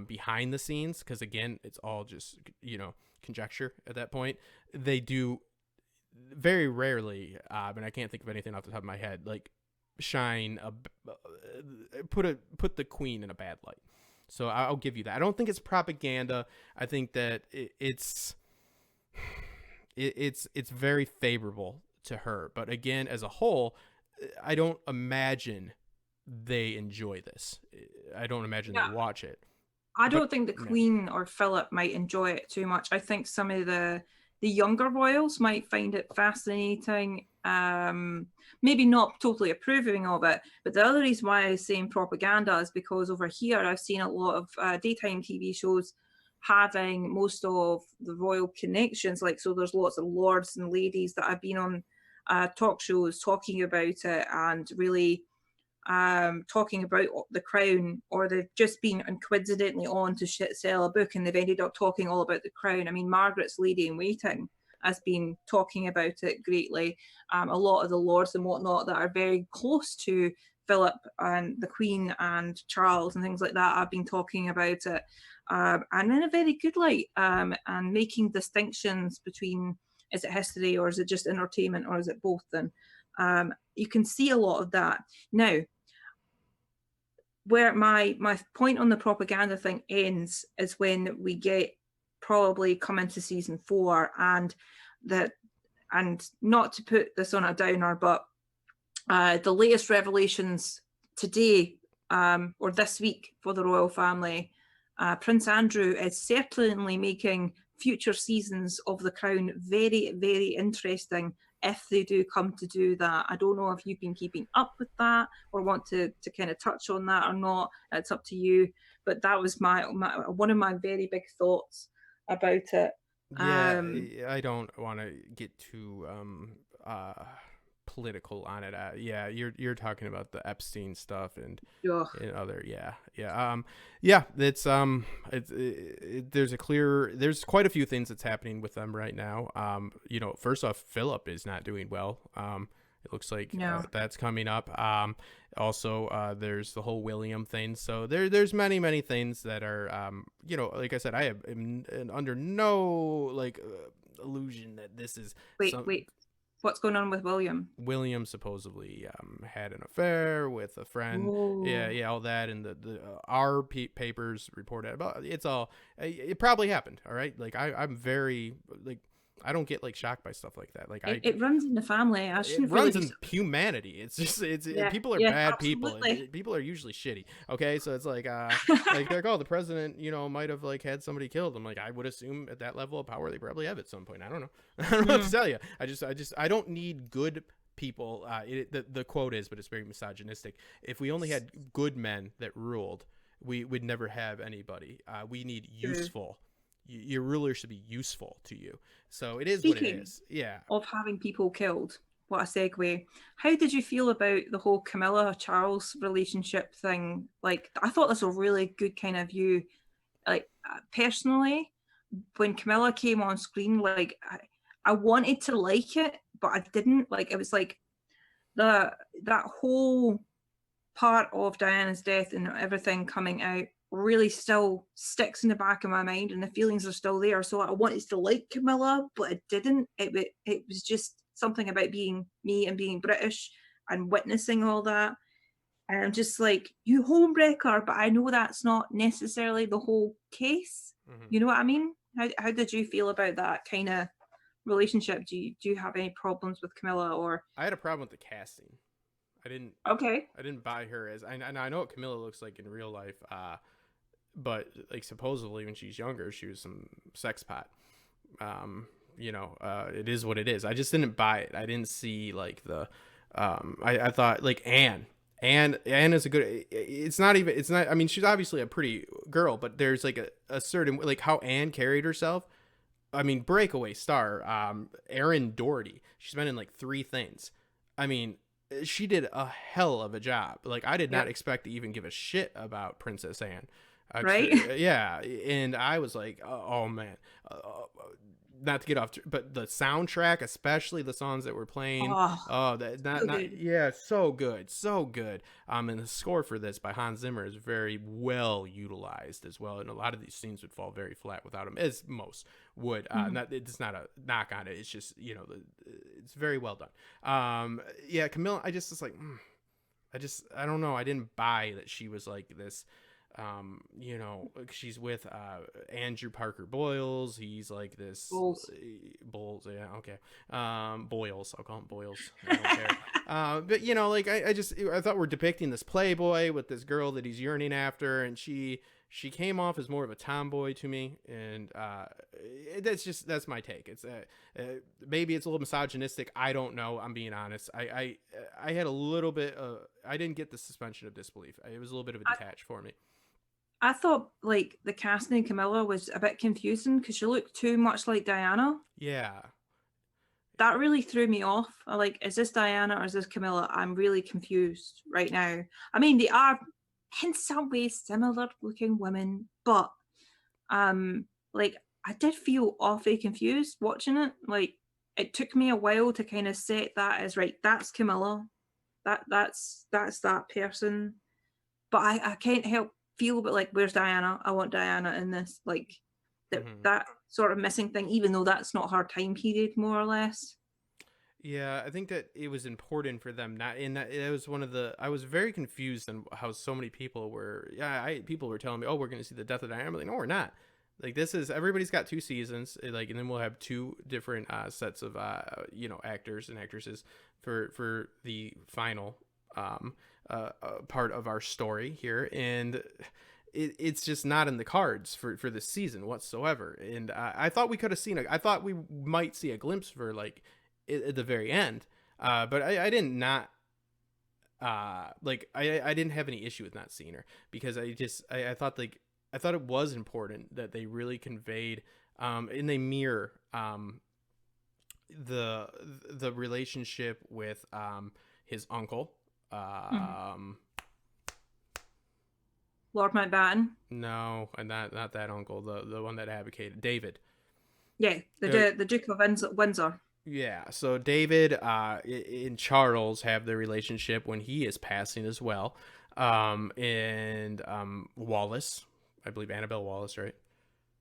behind the scenes, because again, it's all just conjecture at that point. They do very rarely, and I can't think of anything off the top of my head, like shine put the Queen in a bad light. So I'll give you that. I don't think it's propaganda. I think that it's very favorable to her. But again, as a whole, I don't imagine they enjoy this. I don't imagine they watch it. I don't think the Queen or Philip might enjoy it too much. I think some of the younger royals might find it fascinating. Maybe not totally approving of it, but the other reason why I'm saying propaganda is because over here I've seen a lot of daytime TV shows having most of the royal connections. Like, so there's lots of lords and ladies that have been on talk shows talking about it and really talking about the crown, or they've just been coincidentally on to sell a book and they've ended up talking all about the crown. I mean, Margaret's Lady in Waiting has been talking about it greatly. A lot of the lords and whatnot that are very close to Philip and the Queen and Charles and things like that have been talking about it, and in a very good light, and making distinctions between, is it history or is it just entertainment or is it both? And you can see a lot of that. Now, where my point on the propaganda thing ends is when we get probably come into season 4, and not to put this on a downer, but the latest revelations today or this week for the royal family, Prince Andrew is certainly making future seasons of The Crown very, very interesting if they do come to do that. I don't know if you've been keeping up with that or want to kind of touch on that or not. It's up to you. But that was my one of my very big thoughts about it. Yeah, I don't want to get too political on it. Yeah, you're talking about the Epstein stuff and other there's quite a few things that's happening with them right now. First off, Philip is not doing well. It looks like that's coming up. Also, there's the whole William thing. So there's many things that are like I said, I am under no illusion that this is wait. What's going on with William? William supposedly had an affair with a friend. Whoa. Yeah, all that, and our papers reported about it's all. It probably happened. All right, I'm very I don't get shocked by stuff like that. It runs in the family. It runs in humanity. It's just people are bad absolutely. People. People are usually shitty. Okay, so it's the president might have had somebody killed. I'm I would assume at that level of power they probably have at some point. I don't know. I don't know what to tell you. I don't need good people. The quote is, but it's very misogynistic. If we only had good men that ruled, we would never have anybody. We need useful. Your ruler should be useful to you. So it is Speaking what it is. Yeah. Of having people killed. What a segue. How did you feel about the whole Camilla Charles relationship thing? I thought this was a really good kind of view. Personally, when Camilla came on screen, I wanted to like it, but I didn't. Like, it was like that whole part of Diana's death and everything coming out really still sticks in the back of my mind, and the feelings are still there. So I wanted to like Camilla, but it didn't. It was just something about being me and being British and witnessing all that. And I'm just like, you homebreaker, but I know that's not necessarily the whole case. Mm-hmm. You know what I mean? How did you feel about that kind of relationship? Do you have any problems with Camilla, or? I had a problem with the casting. I didn't. Okay. I didn't buy her as. I know what Camilla looks like in real life. But like supposedly when she's younger, she was some sex pot. It is what it is. I just didn't buy it. I didn't see like the. I thought like Anne is a good. It's not. I mean, she's obviously a pretty girl, but there's like a certain like how Anne carried herself. I mean, breakaway star. Erin Doherty. She's been in like 3 things. I mean, she did a hell of a job. Like, I did not expect to even give a shit about Princess Anne. Right? Yeah. And I was like, oh man. Not to get off, but the soundtrack, especially the songs that were playing, so good. And the score for this by Hans Zimmer is very well utilized as well, and a lot of these scenes would fall very flat without him, as most would. It's not a knock on it. It's just it's very well done. Camilla, I just was like, I don't know. I didn't buy that she was like this. She's with Andrew Parker Boyles. He's like this Boyles, yeah, okay. Boyles, I'll call him Boyles. I don't care. But I thought we're depicting this playboy with this girl that he's yearning after, and she came off as more of a tomboy to me, and that's my take. It's maybe it's a little misogynistic. I don't know. I'm being honest. I had a little bit I didn't get the suspension of disbelief. It was a little bit of a detach for me. I thought like the casting in Camilla was a bit confusing because she looked too much like Diana. Yeah. That really threw me off. I like, is this Diana or is this Camilla? I'm really confused right now. I mean, they are in some ways similar looking women, but like I did feel awfully confused watching it. Like, it took me a while to kind of set that as, right, that's Camilla. That's that person. But I can't help feel a bit like, where's Diana? I want Diana in this. Like that sort of missing thing, even though that's not her time period, more or less. Yeah, I think that it was important for them not in that. It was one of the. I was very confused on how so many people were. People were telling me, "Oh, we're going to see the death of Diana." I'm like, no, we're not. Like, this is, everybody's got 2 seasons. Like, and then we'll have 2 different sets of actors and actresses for the final part of our story here, and it's just not in the cards for this season whatsoever. And I thought we could have seen I thought we might see a glimpse for like at the very end, but I didn't not I didn't have any issue with not seeing her, because I thought I thought it was important that they really conveyed and they mirror the relationship with his uncle. Lord Mountbatten? No, and not that uncle, the one that advocated, David. Yeah, the Duke of Windsor. Yeah, so David and Charles have their relationship when he is passing as well. And Wallace, I believe Annabelle Wallace, right?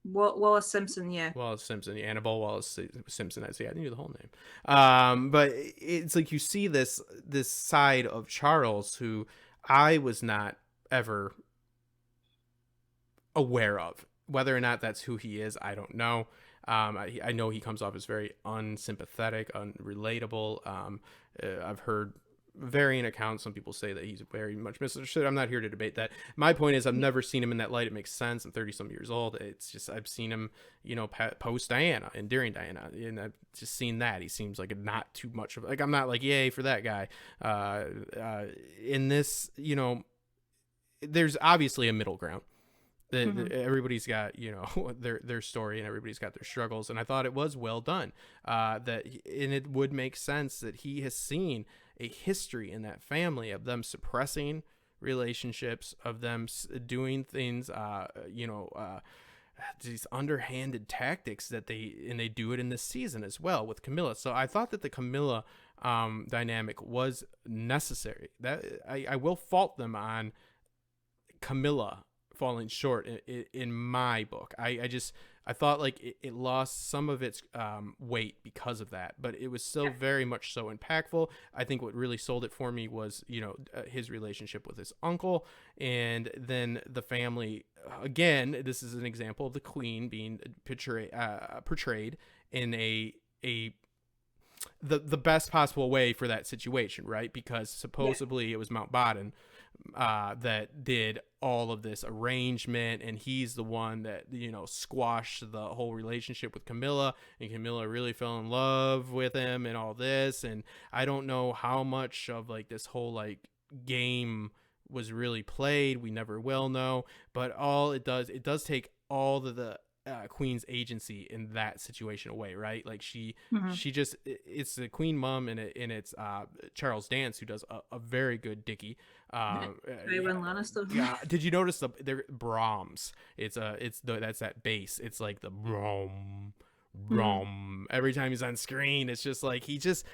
Wallace Simpson, yeah. Wallace Simpson, yeah, Annabelle Wallace Simpson. I knew the whole name. But it's like you see this side of Charles who I was not ever aware of. Whether or not that's who he is, I don't know. I know he comes off as very unsympathetic, unrelatable. I've heard varying accounts. Some people say that he's very much misunderstood. I'm not here to debate that. My point is, I've never seen him in that light. It makes sense. I'm 30 some years old. It's just, I've seen him, post Diana and during Diana, and I've just seen that he seems like not too much of, like, I'm not like, yay for that guy. In this, there's obviously a middle ground. Everybody's got their story, and everybody's got their struggles, and I thought it was well done. And it would make sense that he has seen a history in that family of them suppressing relationships, of them doing things these underhanded tactics that they do it in this season as well with Camilla. So I thought that the Camilla dynamic was necessary. That I will fault them on Camilla falling short in my book. I thought like it lost some of its weight because of that, but it was still very much so impactful. I think what really sold it for me was, his relationship with his uncle, and then the family. Again, this is an example of the queen being portrayed in the best possible way for that situation, right? Because supposedly it was Mountbatten that did all of this arrangement, and he's the one that squashed the whole relationship with Camilla, and Camilla really fell in love with him and all this. And I don't know how much of like this whole like game was really played. We never will know, but it does take all the queen's agency in that situation away, right? Like she just, it's the queen mom, and it's Charles Dance who does a very good Dickie. Tywin Lannister. Yeah, did you notice they're Brahms? That's that bass. It's like the brom. Every time he's on screen, it's just like he just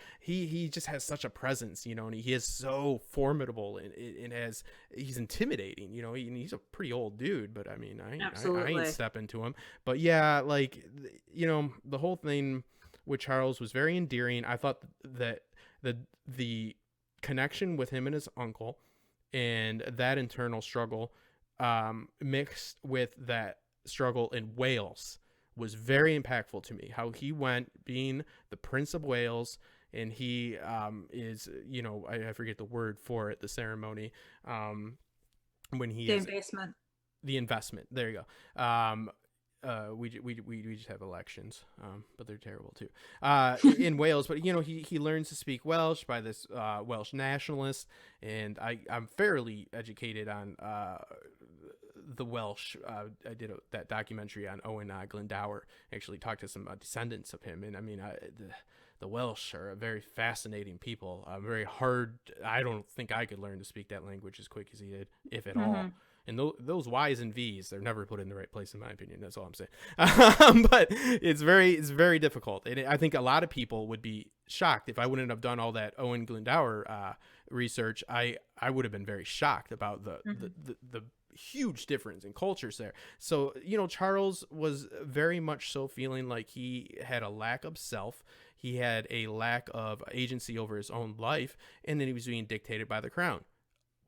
has such a presence, and he is so formidable, and he's intimidating, and he's a pretty old dude, but I mean I ain't stepping to him. But yeah, like the whole thing with Charles was very endearing. I thought that the connection with him and his uncle and that internal struggle mixed with that struggle in Wales was very impactful to me. How he went being the Prince of Wales, and he is, I forget the word for it, the ceremony, when he the investment. There you go. We just have elections, but they're terrible too. In Wales, but he learns to speak Welsh by this Welsh nationalist, and I'm fairly educated on the Welsh. I did that documentary on Owen Glendower. Actually talked to some descendants of him, and I mean the Welsh are a very fascinating people. Very hard. I don't think I could learn to speak that language as quick as he did, if at all. And those Y's and V's, they're never put in the right place, in my opinion. That's all I'm saying. But it's very difficult. And I think a lot of people would be shocked if I wouldn't have done all that Owen Glendower research. I would have been very shocked about the huge difference in cultures there. So, Charles was very much so feeling like he had a lack of self. He had a lack of agency over his own life, and then he was being dictated by the crown.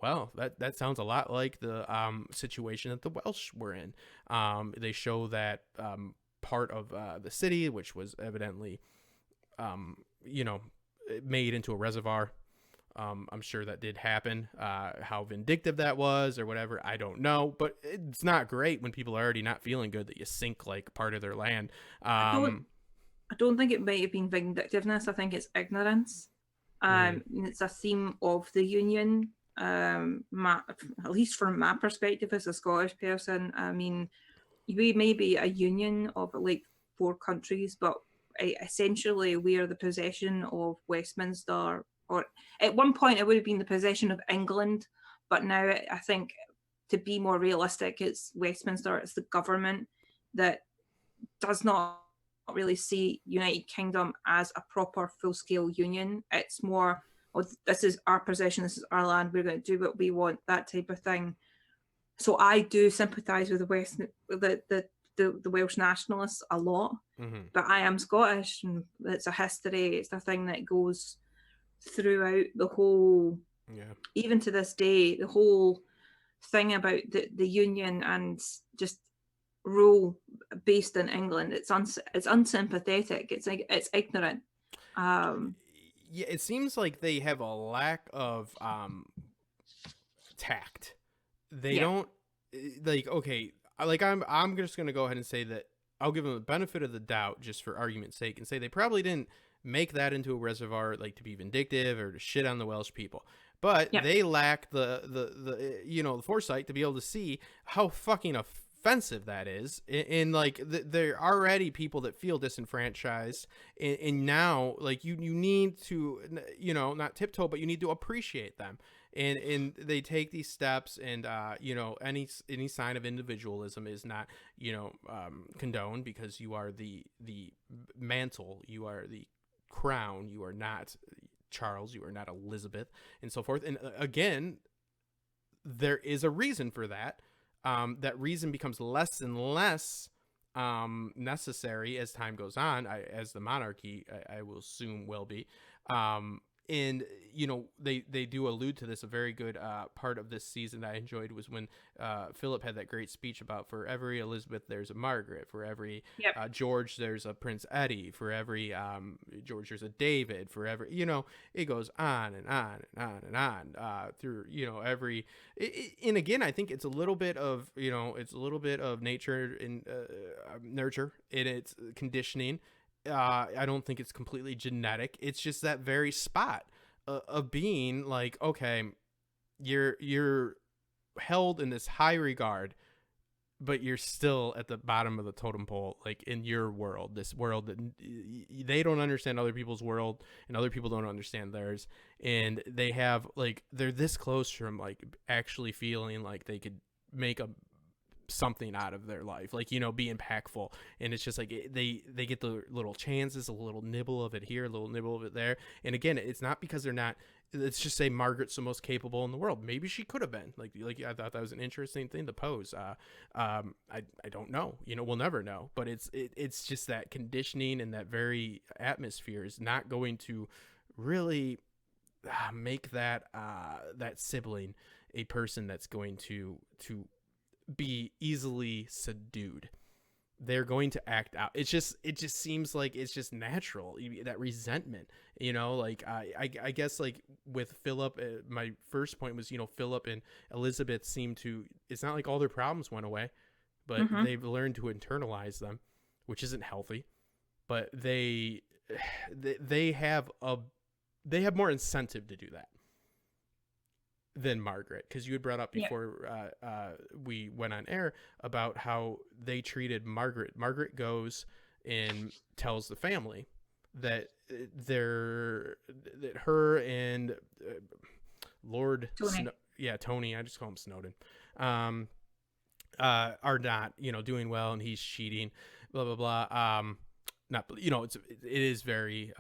Well, that sounds a lot like the situation that the Welsh were in. They show that part of the city, which was evidently, made into a reservoir. I'm sure that did happen. How vindictive that was or whatever, I don't know. But it's not great when people are already not feeling good that you sink like part of their land. I don't think it might have been vindictiveness. I think it's ignorance. It's a theme of the Union. At least from my perspective as a Scottish person, I mean, we may be a union of like 4 countries, but essentially we are the possession of Westminster, or at one point it would have been the possession of England, but now I think, to be more realistic, it's Westminster, it's the government that does not really see United Kingdom as a proper full-scale union. It's more, this is our possession, this is our land, we're going to do what we want, that type of thing. So I do sympathise with the Welsh nationalists a lot, but I am Scottish, and it's a history, it's a thing that goes throughout the whole, even to this day, the whole thing about the union and just rule based in England. It's unsympathetic. It's ignorant. Yeah, it seems like they have a lack of tact. They don't like. Okay, like I'm just gonna go ahead and say that I'll give them the benefit of the doubt, just for argument's sake, and say they probably didn't make that into a reservoir like to be vindictive or to shit on the Welsh people. But they lack the foresight to be able to see how fucking offensive that is. And like there are already people that feel disenfranchised, and now like you need to, not tiptoe, but you need to appreciate them. and they take these steps, and any sign of individualism is not condoned, because you are the mantle, you are the crown, you are not Charles, you are not Elizabeth, and so forth. And again, there is a reason for that. That reason becomes less and less necessary as time goes on, as the monarchy, I will assume, will be. And they do allude to this. A very good part of this season that I enjoyed was when Philip had that great speech about, for every Elizabeth there's a Margaret, for every George there's a Prince Eddie, for every George there's a David, for every it goes on and on and on and on through every and again, I think it's a little bit of nature and nurture in its conditioning. I don't think it's completely genetic. It's just that very spot of being like, okay, you're held in this high regard, but you're still at the bottom of the totem pole, like in your world, this world that they don't understand other people's world, and other people don't understand theirs, and they're this close from like actually feeling like they could make something out of their life, like be impactful. And it's just like they get the little chances, a little nibble of it here, a little nibble of it there. And again, it's not because they're not, let's just say Margaret's the most capable in the world. Maybe she could have been like I thought that was an interesting thing to pose. I don't know, we'll never know, but it's just that conditioning and that very atmosphere is not going to really make that sibling a person that's going to be easily subdued. They're going to act out. It just seems like it's just natural, that resentment, like I guess like with Philip, my first point was, Philip and Elizabeth seem to, it's not like all their problems went away, but they've learned to internalize them, which isn't healthy. But they have more incentive to do that than Margaret, because you had brought up before we went on air about how they treated Margaret. Margaret goes and tells the family that that her and Lord Tony, I just call him Snowden, are not doing well, and he's cheating, blah blah blah. Not it is very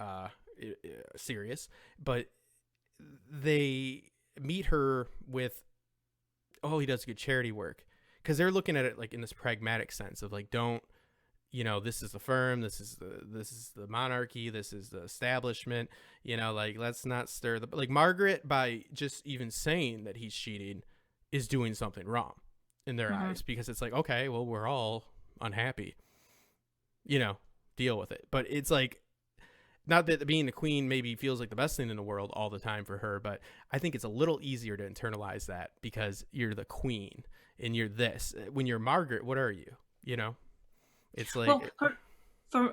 serious, but they meet her with, he does good charity work, because they're looking at it like in this pragmatic sense of like, don't this is the firm, this is the monarchy, this is the establishment, like let's not stir the, like Margaret, by just even saying that he's cheating, is doing something wrong in their eyes, because it's like, okay, well, we're all unhappy, deal with it. But it's like, not that being the queen maybe feels like the best thing in the world all the time for her, but I think it's a little easier to internalize that because you're the queen and you're this. When you're Margaret, what are you? It's like, well,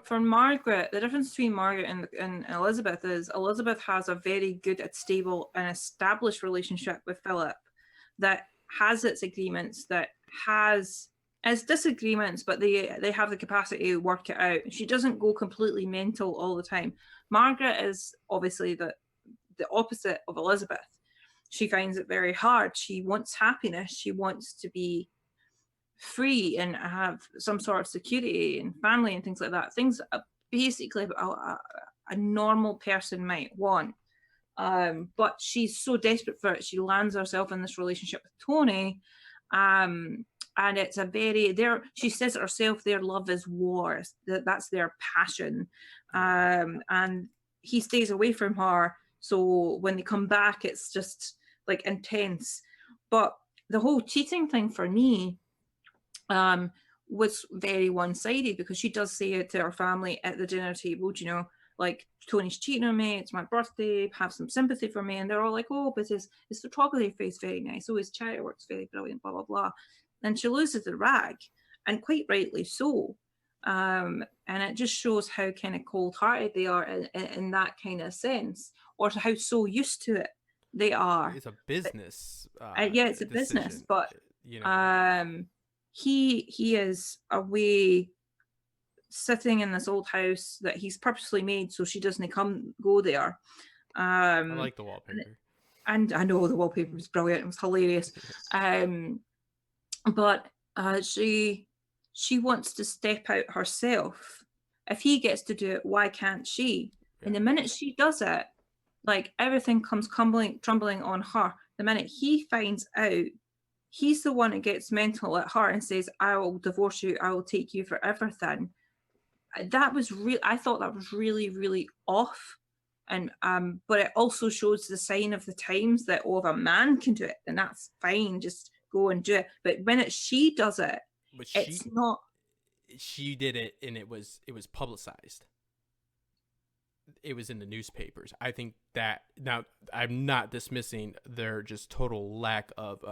for Margaret, the difference between Margaret and Elizabeth is Elizabeth has a very good, stable, and established relationship with Philip that has its agreements, that has its disagreements, but they have the capacity to work it out. She doesn't go completely mental all the time. Margaret is obviously the opposite of Elizabeth. She finds it very hard. She wants happiness. She wants to be free and have some sort of security and family and things like that. Things basically a normal person might want. But she's so desperate for it. She lands herself in this relationship with Tony. And it's she says it herself, their love is war. That's their passion. And he stays away from her. So when they come back, it's just like intense. But the whole cheating thing for me was very one-sided, because she does say it to her family at the dinner table, like, Tony's cheating on me, it's my birthday, have some sympathy for me. And they're all like, oh, but his photography is very nice. Oh, his charity work's very brilliant, blah, blah, blah. And she loses the rag, and quite rightly so. And it just shows how kind of cold-hearted they are in that kind of sense, or how so used to it they are. It's a business. It's a business, but he is away, sitting in this old house that he's purposely made so she doesn't go there. I like the wallpaper. And I know the wallpaper was brilliant. It was hilarious. But she wants to step out herself. If he gets to do it, why can't she? Yeah. And the minute she does it, like everything comes tumbling on her. The minute he finds out, he's the one that gets mental at her and says, I will divorce you, I will take you for everything. That was real. I thought that was really, really off. And but it also shows the sign of the times that, oh, if a man can do it, then that's fine, just go and do it. But when it's she does it, But it's not. she did it, and it was publicized. It was in the newspapers. I think that, now I'm not dismissing their just total lack of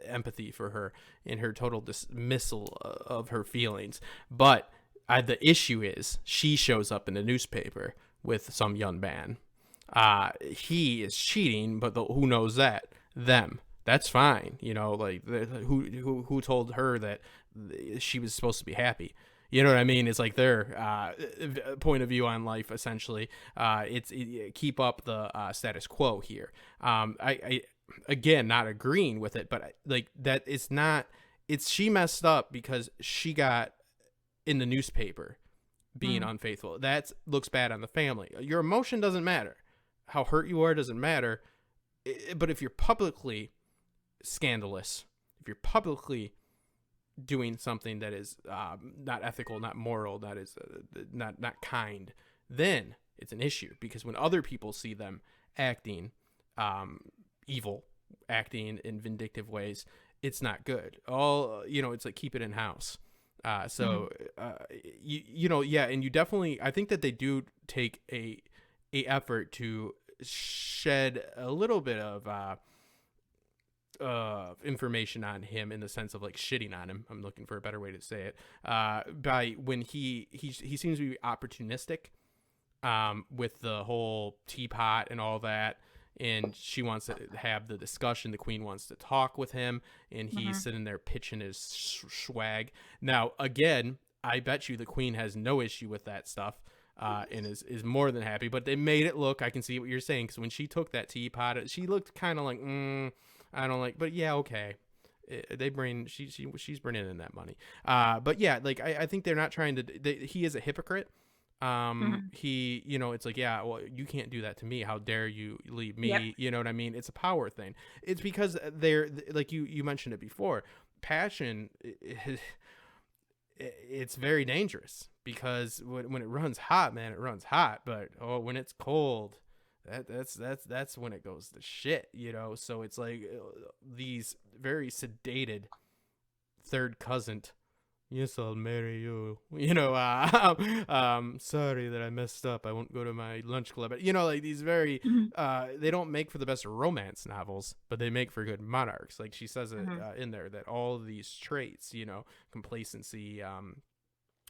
empathy for her and her total dismissal of her feelings, but the issue is she shows up in the newspaper with some young man. He is cheating, but who knows that? Them. That's fine. You know, like who told her that she was supposed to be happy? You know what I mean? It's like their point of view on life, essentially. Keep up the status quo here. I again, not agreeing with it, but like that it's not. It's she messed up because she got in the newspaper being unfaithful. That looks bad on the family. Your emotion doesn't matter. How hurt you are doesn't matter. But if you're publicly scandalous, if you're publicly doing something that is not ethical, not moral, that is not kind, then it's an issue. Because when other people see them acting evil, acting in vindictive ways, it's not good. It's like, keep it in house. Yeah, and you definitely, I think that they do take a effort to shed a little bit of information on him, in the sense of like shitting on him. I'm looking for a better way to say it. By when he seems to be opportunistic with the whole teapot and all that. And she wants to have the discussion. The queen wants to talk with him, and he's sitting there pitching his swag. Now, again, I bet you the queen has no issue with that stuff, and is more than happy. But they made it look, I can see what you're saying, because when she took that teapot, she looked kind of like, I don't like, but yeah, okay. She's bringing in that money. But yeah, like I think they're not trying to. He is a hypocrite. He, it's like, yeah, well, you can't do that to me. How dare you leave me? Yep. You know what I mean? It's a power thing. It's because they're like, you mentioned it before. Passion, it's very dangerous, because when it runs hot, man, it runs hot. But when it's cold, that's when it goes to shit. So it's like these very sedated third cousin. Yes, I'll marry you. Sorry that I messed up. I won't go to my lunch club. Like these very, they don't make for the best romance novels, but they make for good monarchs. Like she says it in there, that all of these traits, complacency,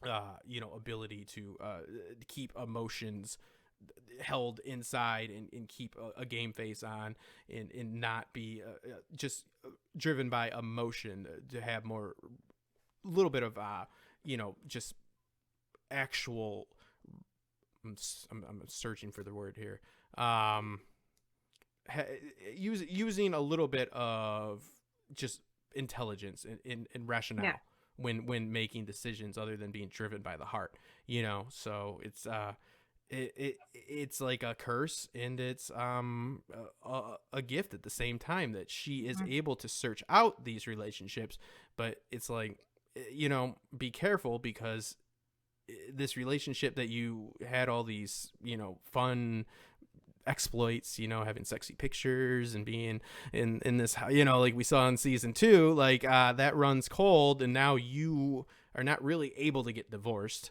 ability to keep emotions held inside and keep a game face on, and not be just driven by emotion, to have more, little bit of just actual, I'm searching for the word here, using a little bit of just intelligence and rationale when making decisions, other than being driven by the heart. So it's it's like a curse, and it's a gift at the same time, that she is able to search out these relationships. But it's like, be careful, because this relationship that you had all these, fun exploits, having sexy pictures and being in this, like we saw in season 2, like that runs cold, and now you are not really able to get divorced.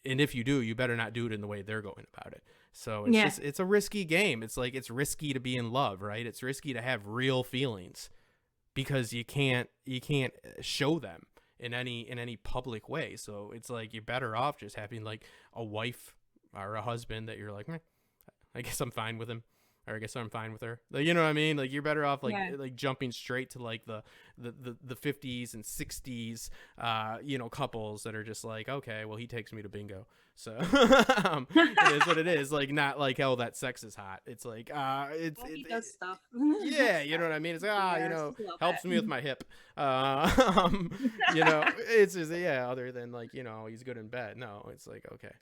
And if you do, you better not do it in the way they're going about it. So it's it's a risky game. It's like, it's risky to be in love, right? It's risky to have real feelings, because you can't show them in any public way. So it's like, you're better off just having like a wife or a husband that you're like, I guess I'm fine with him, or I guess I'm fine with her. Like, you know what I mean? Like, you're better off like Yeah. like jumping straight to like the 50s and 60s, you know, couples that are just like, okay, well, he takes me to bingo. So it is what it is. Like, not like, oh, that sex is hot. It's like, He does stuff. yeah, you know what I mean? It's like, you Yes, know, just a little helps bit. me with my hip. You know, it's just, yeah, other than like, you know, he's good in bed. No, it's like, okay.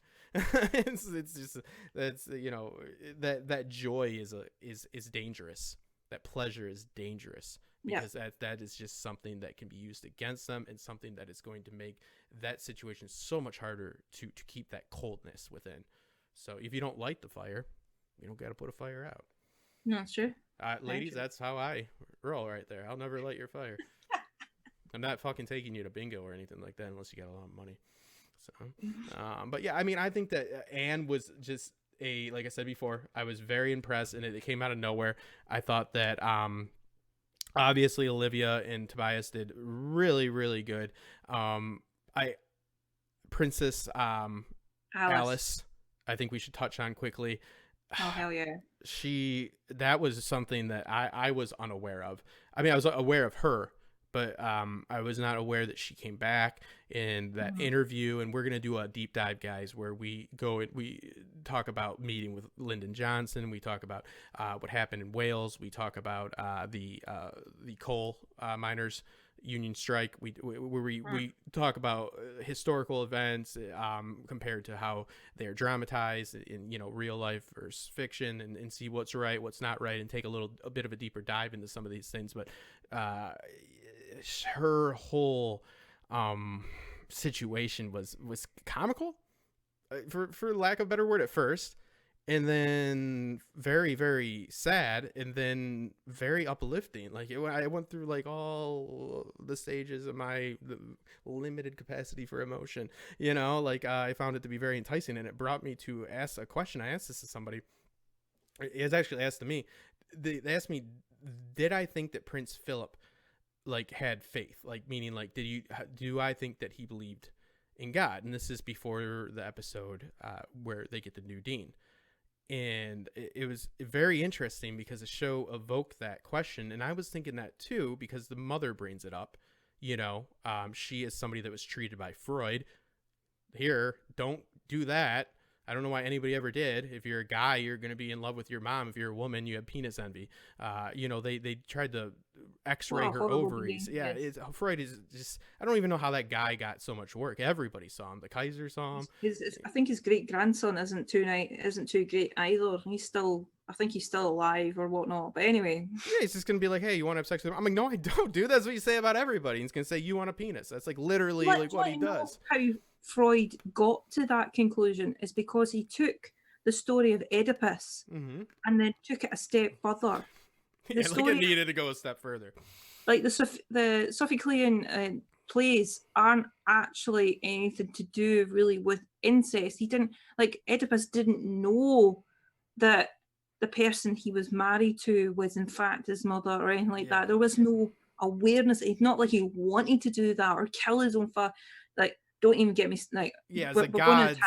It's just, that's, you know, that joy is dangerous. That pleasure is dangerous, because that is just something that can be used against them, and something that is going to make that situation so much harder to keep that coldness within. So if you don't light the fire, you don't got to put a fire out. No, it's true. Ladies, true. that's how I roll right there. I'll never light your fire. I'm not fucking taking you to bingo or anything like that unless you got a lot of money. So, but yeah, I mean, I think that Anne was just like I said before, I was very impressed, and it came out of nowhere. I thought that, obviously Olivia and Tobias did really, really good. Princess, Alice, I think we should touch on quickly. Oh, hell yeah. That was something that I was unaware of. I mean, I was aware of her, but I was not aware that she came back in that interview. And we're going to do a deep dive, guys, where we go and we talk about meeting with Lyndon Johnson. We talk about what happened in Wales. We talk about the coal miners union strike. We talk about historical events compared to how they're dramatized in, you know, real life versus fiction, and see what's right, what's not right, and take a bit of a deeper dive into some of these things. But her whole situation was comical, for lack of a better word, at first, and then very, very sad, and then very uplifting. Like, I went through like all the stages of my limited capacity for emotion, you know. Like, I found it to be very enticing, and it brought me to ask a question. I asked this to somebody. It was actually asked to me. They asked me, did I think that Prince Philip like had faith? Like, meaning, like, do I think that he believed in God? And this is before the episode where they get the new Dean. And it was very interesting because the show evoked that question. And I was thinking that too, because the mother brings it up, you know. She is somebody that was treated by Freud. Here, don't do that. I don't know why anybody ever did. If you're a guy, you're going to be in love with your mom. If you're a woman, you have penis envy. You know, they tried to x-ray her ovaries. Yeah, yes. Freud is just, I don't even know how that guy got so much work. Everybody saw him. The Kaiser saw him. I think his great grandson isn't too great either. I think he's still alive or whatnot. But anyway. Yeah, he's just going to be like, hey, you want to have sex with him? I'm like, no, I don't, dude. That's what you say about everybody. He's going to say, you want a penis. That's like literally like what he does. How Freud got to that conclusion is because he took the story of Oedipus and then took it a step further. Yeah, like it needed to go a step further. Like the Sophoclean plays aren't actually anything to do really with incest. He didn't, like, Oedipus didn't know that the person he was married to was in fact his mother or anything like that. There was no awareness. It's not like he wanted to do that or kill his own father. Like, don't even get me like. Yeah, it's like God's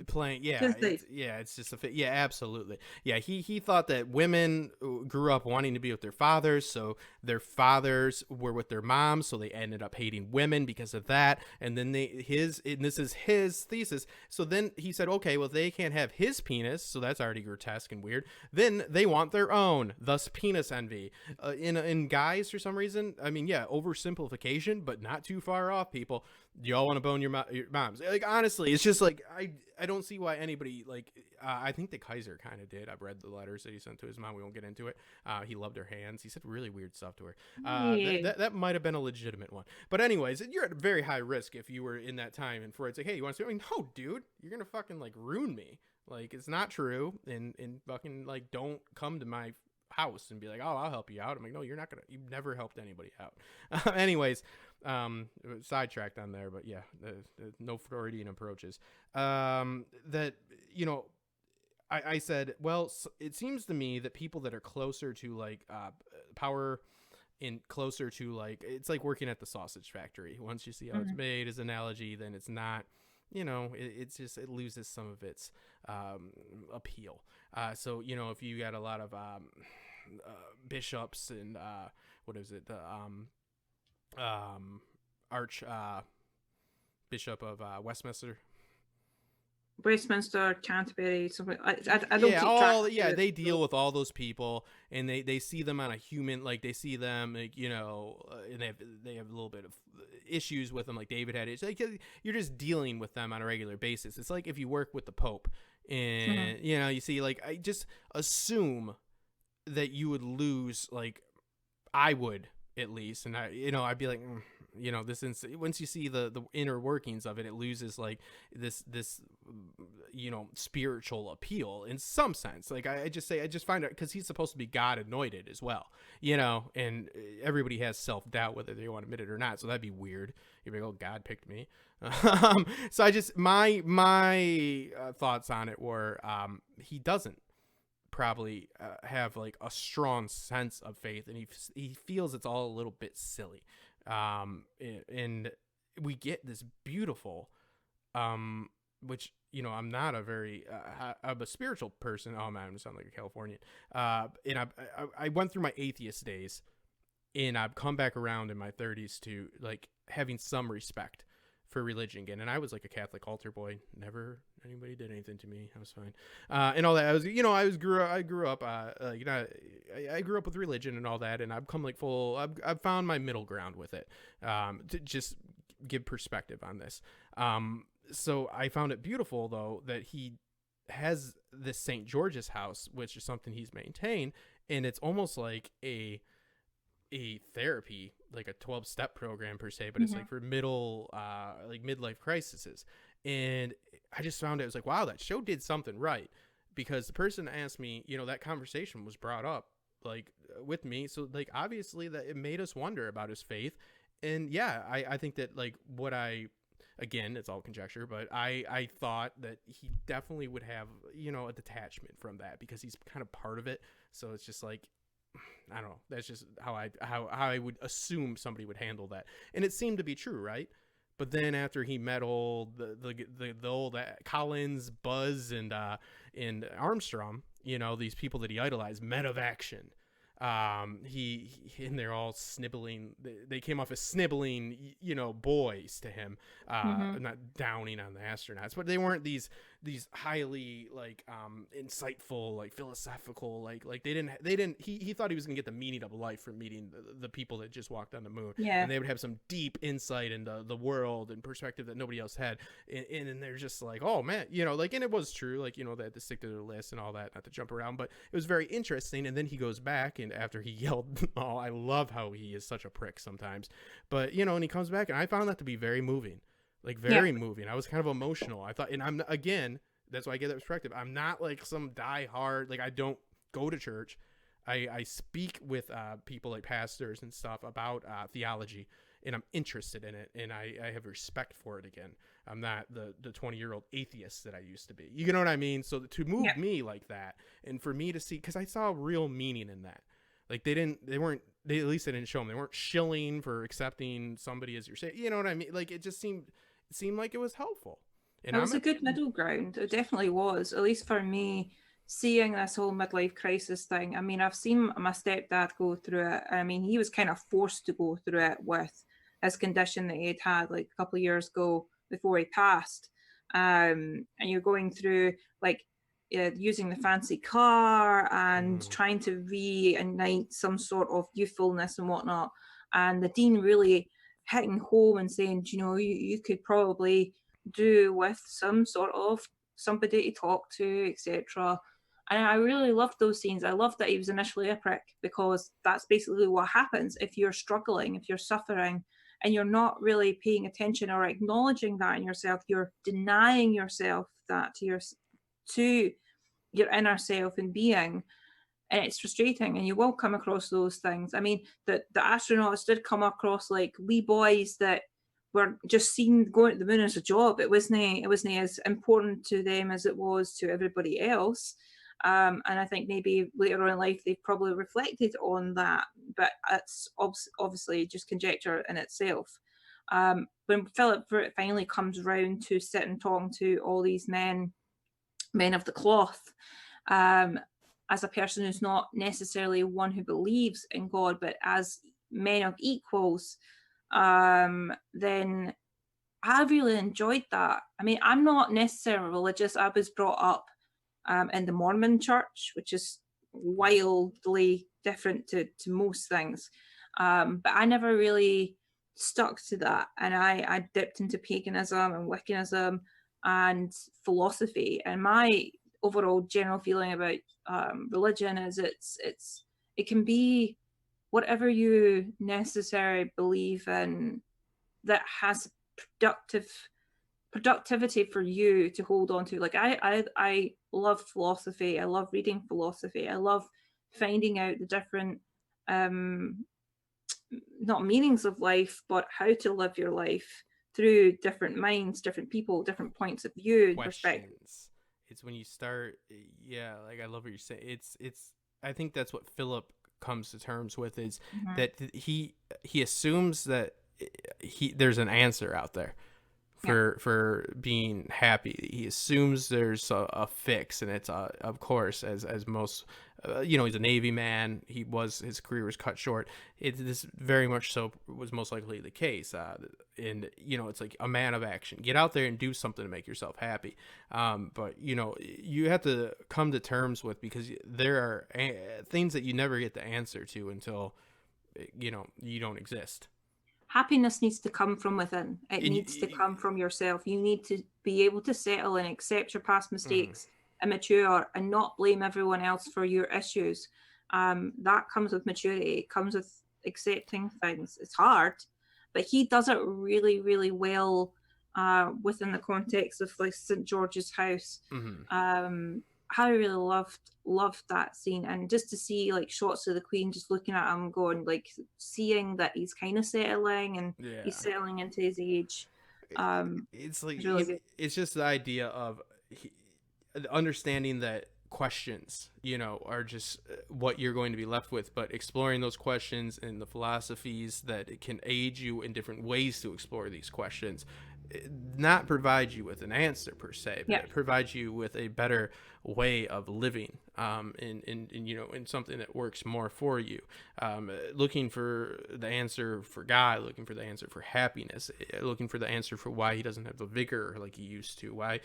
playing. Yeah, it's just yeah, absolutely. Yeah, he thought that women grew up wanting to be with their fathers, so their fathers were with their moms, so they ended up hating women because of that. And then and this is his thesis. So then he said, okay, well, they can't have his penis, so that's already grotesque and weird. Then they want their own, thus penis envy. In guys, for some reason, I mean, yeah, oversimplification, but not too far off, people. Y'all want to bone your moms. Like, honestly, it's just like, I don't see why anybody, like, I think the Kaiser kind of did. I've read the letters that he sent to his mom. We won't get into it. He loved her hands. He said really weird stuff to her. That might have been a legitimate one. But anyways, you're at very high risk if you were in that time and Freud's like, hey, you want to see? I mean, no, dude, you're going to fucking like ruin me. Like, it's not true. And fucking like, don't come to my house and be like, oh, I'll help you out. I'm like, no, you're not gonna, you've never helped anybody out. Anyways, sidetracked on there, but yeah, no Freudian approaches. That, you know, I said, well, it seems to me that people that are closer to like power in closer to like, it's like working at the sausage factory. Once you see how it's made as an analogy, then it's not it's just, it loses some of its appeal. So if you got a lot of bishops and what is it, the arch bishop of Westminster, Canterbury, something. I don't yeah, keep track. they deal with all those people, and they see them on a human, like they see them, like, and they have a little bit of issues with them, like David had. It's like you're just dealing with them on a regular basis. It's like if you work with the Pope, and you see, like, I just assume that you would lose, like I would at least, and I'd be like, once you see the inner workings of it, it loses like this spiritual appeal in some sense. Like I just find it, because he's supposed to be God anointed as well, and everybody has self-doubt whether they want to admit it or not, so that'd be weird. You'd be like, oh, God picked me. So I just, my thoughts on it were, he doesn't probably have like a strong sense of faith, and he feels it's all a little bit silly, and we get this beautiful, which I'm not a very I'm a spiritual person. Oh man, I sound like a Californian. And I went through my atheist days, and I've come back around in my 30s to like having some respect for religion again. And I was like a Catholic altar boy. Never anybody did anything to me. I was fine. And all that. I grew up I grew up with religion and all that, and I've come like I've found my middle ground with it. To just give perspective on this. So I found it beautiful though that he has this St. George's house, which is something he's maintained, and it's almost like a therapy, like a 12-step program per se, but it's like for midlife crises. And I just found it was like, wow, that show did something right, because the person asked me, that conversation was brought up like with me, so like obviously that it made us wonder about his faith. And yeah, I think that like again, it's all conjecture, but I thought that he definitely would have, a detachment from that, because he's kind of part of it. So it's just like, I don't know. That's just how I would assume somebody would handle that, and it seemed to be true, right? But then after he met all the old Collins, Buzz, and Armstrong, these people that he idolized, men of action. He and they're all snibbling. They came off as snibbling, boys to him. Not downing on the astronauts, but they weren't these highly like insightful, like philosophical, like they didn't. He thought he was gonna get the meaning of life from meeting the people that just walked on the moon. Yeah, and they would have some deep insight into the world and perspective that nobody else had. And they're just like, oh man, like, and it was true, like, they had to stick to their list and all that, not to jump around, but it was very interesting. And then he goes back, and after he yelled, oh, I love how he is such a prick sometimes, but and he comes back, and I found that to be very moving, like very moving. I was kind of emotional. I thought, and I'm, again, that's why I get that perspective. I'm not like some die-hard, like I don't go to church. I speak with people like pastors and stuff about theology, and I'm interested in it, and I have respect for it again. I'm not the 20-year-old atheist that I used to be. You know what I mean? So to move me like that, and for me to see, because I saw real meaning in that. Like at least they didn't show them. They weren't shilling for accepting somebody as your savior. You know what I mean? Like it seemed like it was helpful. And it was a good middle ground. It definitely was, at least for me, seeing this whole midlife crisis thing. I mean, I've seen my stepdad go through it. I mean, he was kind of forced to go through it with his condition that he had like a couple of years ago before he passed. And you're going through like using the fancy car and trying to reignite some sort of youthfulness and whatnot. And the dean really hitting home and saying, you could probably do with some sort of somebody to talk to, etc. And I really loved those scenes. I loved that he was initially a prick, because that's basically what happens if you're struggling, if you're suffering, and you're not really paying attention or acknowledging that in yourself. You're denying yourself that to your inner self and being, and it's frustrating. And you will come across those things. I mean, the astronauts did come across like wee boys that were just seen going to the moon as a job. It wasn't as important to them as it was to everybody else. And I think maybe later on in life they've probably reflected on that, but it's obviously just conjecture in itself. when Philip finally comes round to sit and talk to all these men of the cloth, as a person who's not necessarily one who believes in God, but as men of equals, then I really enjoyed that. I mean, I'm not necessarily religious. I was brought up in the Mormon church, which is wildly different to most things. But I never really stuck to that. And I dipped into paganism and Wiccanism and philosophy. And my overall general feeling about religion is it can be whatever you necessarily believe in that has productivity for you to hold on to. Like I love philosophy. I love reading philosophy. I love finding out the different not meanings of life, but how to live your life through different minds, different people, different points of view and perspectives. It's when you start, yeah, like I love what you're saying. It's I think that's what Philip comes to terms with, is that he assumes that there's an answer out there for being happy. He assumes there's a fix, and it's of course, as most he's a Navy man. His career was cut short. This very much so was most likely the case. And it's like a man of action. Get out there and do something to make yourself happy. But you have to come to terms with, because there are things that you never get the answer to until you don't exist. Happiness needs to come from within. It needs to come from yourself. You need to be able to settle and accept your past mistakes and mature and not blame everyone else for your issues. That comes with maturity. It comes with accepting things. It's hard, but he does it really, really well within the context of like St. George's house. I really loved that scene, and just to see like shots of the Queen just looking at him, going like seeing that he's kind of settling and he's settling into his age. It's like really it's just the idea of understanding that questions, are just what you're going to be left with, but exploring those questions and the philosophies that it can aid you in different ways to explore these questions, not provide you with an answer per se, but it provides you with a better way of living, in something that works more for you. Looking for the answer for God, looking for the answer for happiness, looking for the answer for why he doesn't have the vigor like he used to. Why?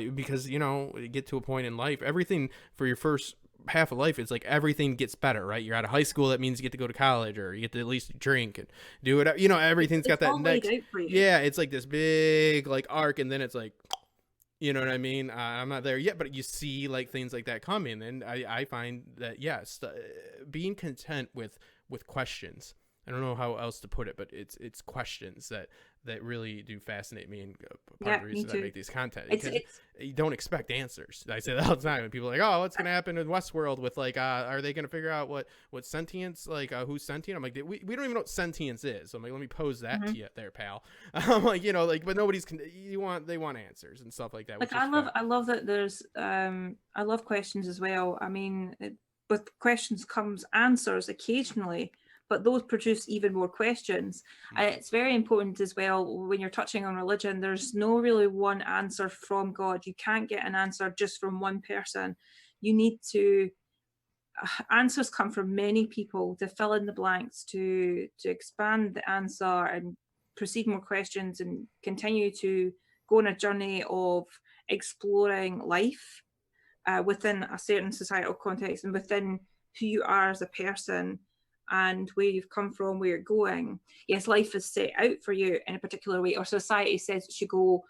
Because you get to a point in life, everything for your first half of life, it's like everything gets better, right? You're out of high school, that means you get to go to college, or you get to at least drink and do it. Everything's got that next. Yeah, it's like this big like arc, and then it's like, you know what I mean? I'm not there yet, but you see like things like that coming, and I find that yes, being content with questions. I don't know how else to put it, but it's questions that really do fascinate me, and part of the reason I make these content. Because you don't expect answers. I say that all the time, and people are like, oh, what's going to happen in Westworld with like, are they going to figure out what sentience, like who's sentient? I'm like, we don't even know what sentience is. So I'm like, let me pose that to you there, pal. I'm like, but nobody's they want answers and stuff like that. Like I love that there's I love questions as well. I mean, with questions comes answers occasionally, but those produce even more questions. And it's very important as well, when you're touching on religion, there's no really one answer from God. You can't get an answer just from one person. You need to, answers come from many people to fill in the blanks, to expand the answer and proceed more questions and continue to go on a journey of exploring life within a certain societal context and within who you are as a person, and where you've come from, where you're going. Yes, life is set out for you in a particular way, or society says it should go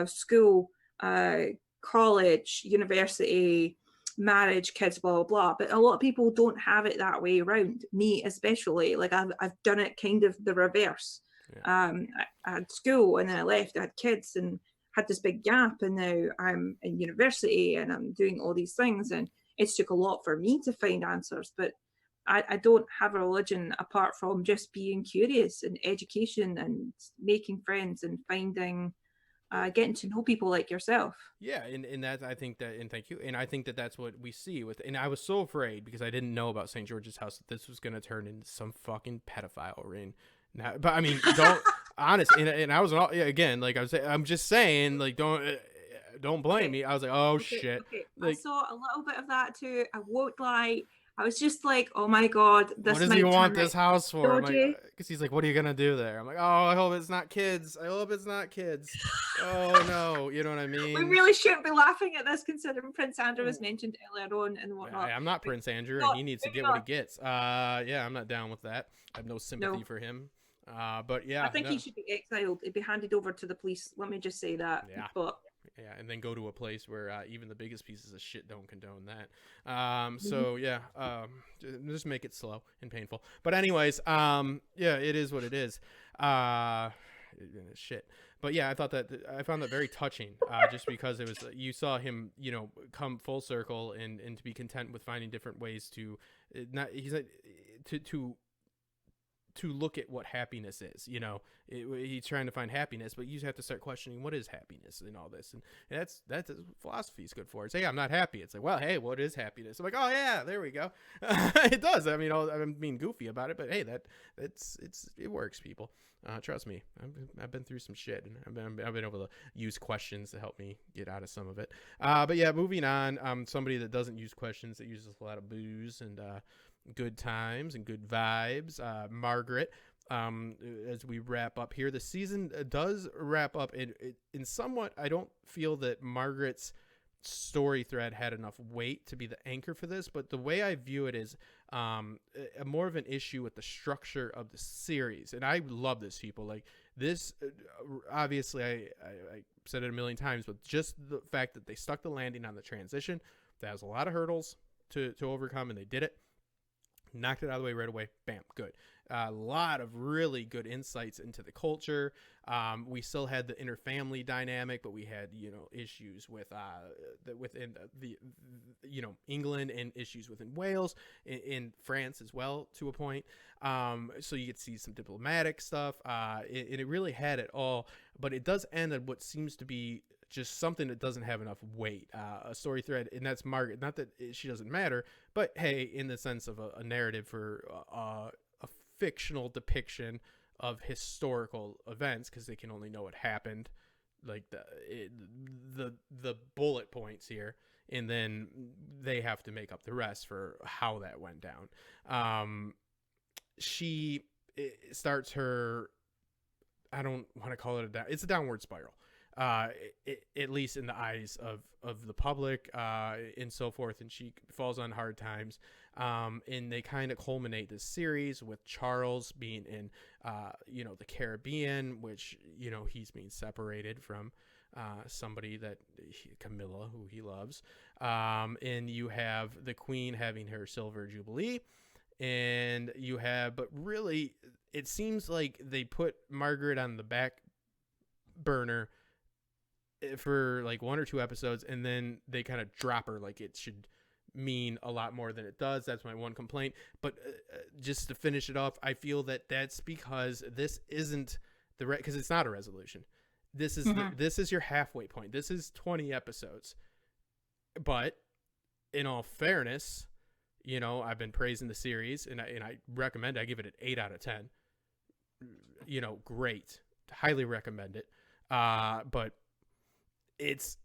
school, college, university, marriage, kids, blah, blah, blah. But a lot of people don't have it that way around. Me especially, like I've done it kind of the reverse. I had school and then I left, I had kids and had this big gap, and now I'm in university and I'm doing all these things, and it's took a lot for me to find answers. But I don't have a religion apart from just being curious and education and making friends and finding, getting to know people like yourself. Yeah, and that, I think that, and thank you, and I think that that's what we see with, and I was so afraid because I didn't know about St. George's house that this was going to turn into some fucking pedophile ring. Now, but I mean, don't. honest, and I was again, like I'm just saying, like don't blame me. I was like, oh shit. Okay. I Like, saw a little bit of that too. I won't lie. I was just like, oh my god, what this does he might want turn this out house for? I'm like, dodgy. because he's like, what are you gonna do there? I'm like, oh, I hope it's not kids. I hope it's not kids. Oh no, you know what I We mean? really shouldn't be laughing at this, considering Prince Andrew was mentioned earlier on and whatnot. I'm not But Prince Andrew, and not, he needs to maybe get what he not. gets. Yeah, I'm not down with that. I have no sympathy No, for him. But I yeah, think no, he should be exiled. He'd be handed over to the police. Let me just say that. yeah. But Yeah, and then go to a place where even the biggest pieces of shit don't condone that. mhm. So yeah, just make it slow and painful. But anyways, yeah, it is what it is. Shit. But yeah, I found that very touching. Just because it was you saw him, come full circle and to be content with finding different ways to not he's like to look at what happiness is. He's trying to find happiness, but you have to start questioning what is happiness and all this, and that's philosophy is good for. It's, hey, I'm not happy. It's like, well, hey, what is happiness? I'm like, oh yeah, there we go. It does. I mean, I'm being goofy about it, but hey, it works, people. Trust me, I've been through some shit, and I've been able to use questions to help me get out of some of it. But yeah, moving on. Somebody that doesn't use questions, that uses a lot of booze and good times and good vibes. Margaret. As we wrap up here, the season does wrap up in somewhat. I don't feel that Margaret's story thread had enough weight to be the anchor for this, but the way I view it is more of an issue with the structure of the series. And I love this, people. Like this, obviously, I said it a million times, but just the fact that they stuck the landing on the transition, that was a lot of hurdles to overcome, and they did it. Knocked it out of the way right away. Bam, good. A lot of really good insights into the culture. We still had the interfamily dynamic, but we had issues with within the England, and issues within Wales, in France as well to a point. So you could see some diplomatic stuff. It really had it all, but it does end at what seems to be just something that doesn't have enough weight, a story thread, and that's Margaret. Not that she doesn't matter, but hey, in the sense of a narrative for a fictional depiction of historical events, because they can only know what happened, like the bullet points here, and then they have to make up the rest for how that went down. She starts her, I don't want to call it it's a downward spiral. At least in the eyes of the public, and so forth, and she falls on hard times, and they kind of culminate this series with Charles being in the Caribbean, which he's being separated from somebody that Camilla, who he loves, and you have the Queen having her silver jubilee, and but really it seems like they put Margaret on the back burner for like 1 or 2 episodes, and then they kind of drop her like it should mean a lot more than it does. That's my one complaint. But just to finish it off, I feel that that's because this isn't because it's not a resolution. This is this is your halfway point. This is 20 episodes. But in all fairness, I've been praising the series, and I recommend it. I give it an 8 out of 10. Great. Highly recommend it. But it's,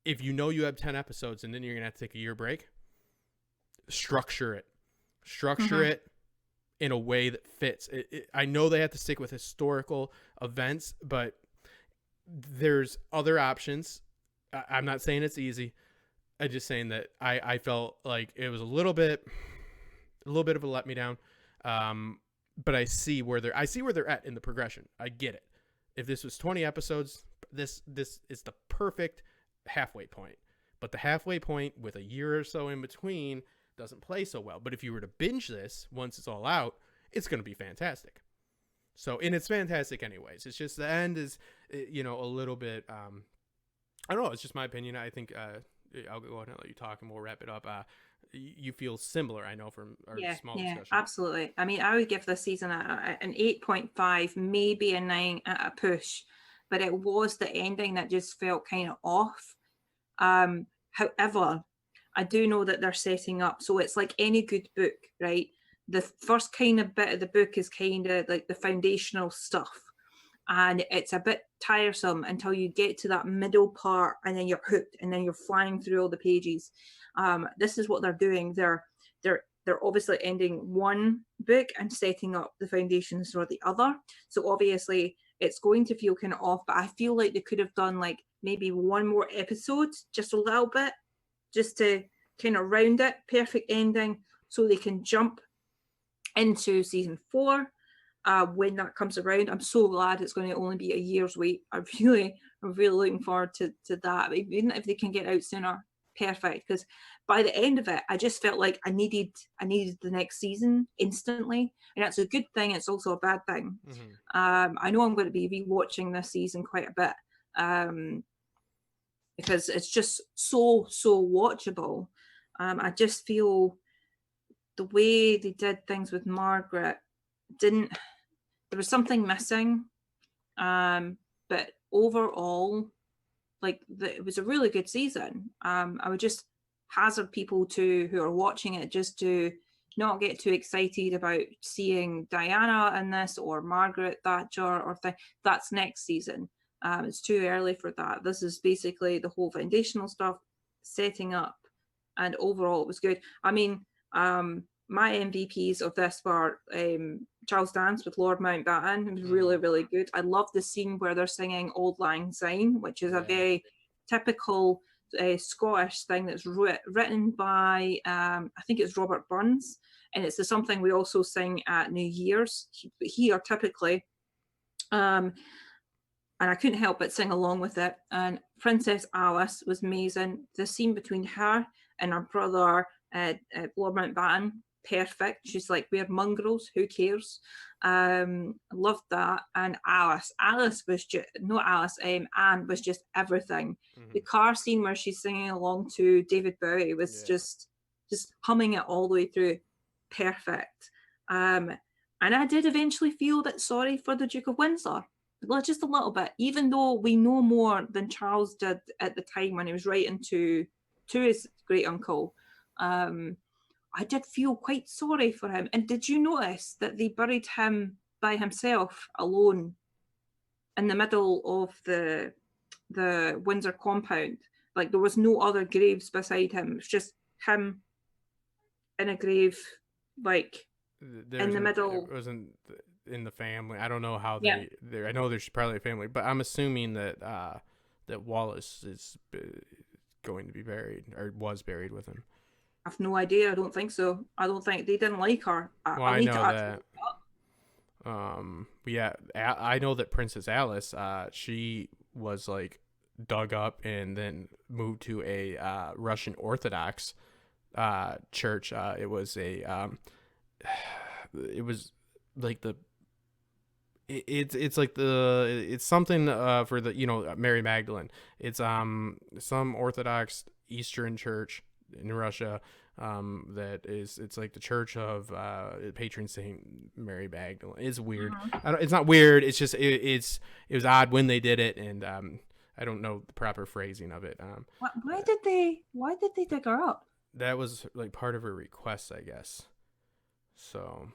if you have 10 episodes and then you're gonna have to take a year break, structure it in a way that fits. I know they have to stick with historical events, but there's other options. I'm not saying it's easy. I'm just saying that I felt like it was a little bit of a let me down. But I see where they're at in the progression. I get it. If this was 20 episodes, this is the perfect halfway point. But the halfway point with a year or so in between doesn't play so well. But if you were to binge this once it's all out, it's going to be fantastic. So, and it's fantastic anyways. It's just the end is, a little bit, I don't know. It's just my opinion. I think I'll go ahead and let you talk, and we'll wrap it up. You feel similar, I know, from our small discussion. Absolutely. I mean, I would give this season an 8.5, maybe a 9 at a push, but it was the ending that just felt kind of off. However, I do know that they're setting up, so it's like any good book, right? The first kind of bit of the book is kind of like the foundational stuff. and it's a bit tiresome until you get to that middle part, and then you're hooked, and then you're flying through all the pages. This is what they're doing. They're obviously ending one book and setting up the foundations for the other. So obviously it's going to feel kind of off, but I feel like they could have done like maybe one more episode, just a little bit, just to kind of round it. Perfect ending, so they can jump into season 4 when that comes around. I'm so glad it's going to only be a year's wait. I'm really looking forward to that. Even if they can get out sooner, perfect. Because by the end of it, I just felt like I needed the next season instantly, and that's a good thing. It's also a bad thing. I know I'm going to be rewatching this season quite a bit because it's just so watchable. I just feel the way they did things with Margaret there was something missing. But overall, like it was a really good season. I would just hazard people who are watching it just to not get too excited about seeing Diana in this or Margaret Thatcher or that's next season. It's too early for that. This is basically the whole foundational stuff, setting up, and overall it was good. I mean, my MVPs of this were Charles Dance with Lord Mountbatten. It was really good. I love the scene where they're singing Auld Lang Syne, which is a very typical Scottish thing that's written by, I think it's Robert Burns, and it's something we also sing at New Year's here typically. And I couldn't help but sing along with it. And Princess Alice was amazing. The scene between her and her brother, Lord Mountbatten, perfect. She's like, we're mongrels, who cares? Loved that. And Alice was just, not Alice, Anne was just everything. The car scene where she's singing along to David Bowie was just humming it all the way through, perfect. And I did eventually feel that sorry for the Duke of Windsor, just a little bit, even though we know more than Charles did at the time when he was writing to his great uncle. I did feel quite sorry for him. And did you notice that they buried him by himself, alone, in the middle of the Windsor compound? Like there was no other graves beside him. It was just him in a grave, like in the middle. It wasn't in the family. I don't know how they. I know there's probably a family, but I'm assuming that that Wallace is going to be buried or was buried with him. I have no idea. I don't think so. I don't think they didn't like her. I know that. Yeah, I know that Princess Alice, she was like dug up and then moved to a Russian Orthodox church. It was like the. It's something for the Mary Magdalene. It's some Orthodox Eastern church in Russia, it's like the church of patron Saint Mary Magdalene. It's weird. It's not weird. It's just it was odd when they did it, and I don't know the proper phrasing of it. Why did they dig her up? That was like part of her request, I guess. So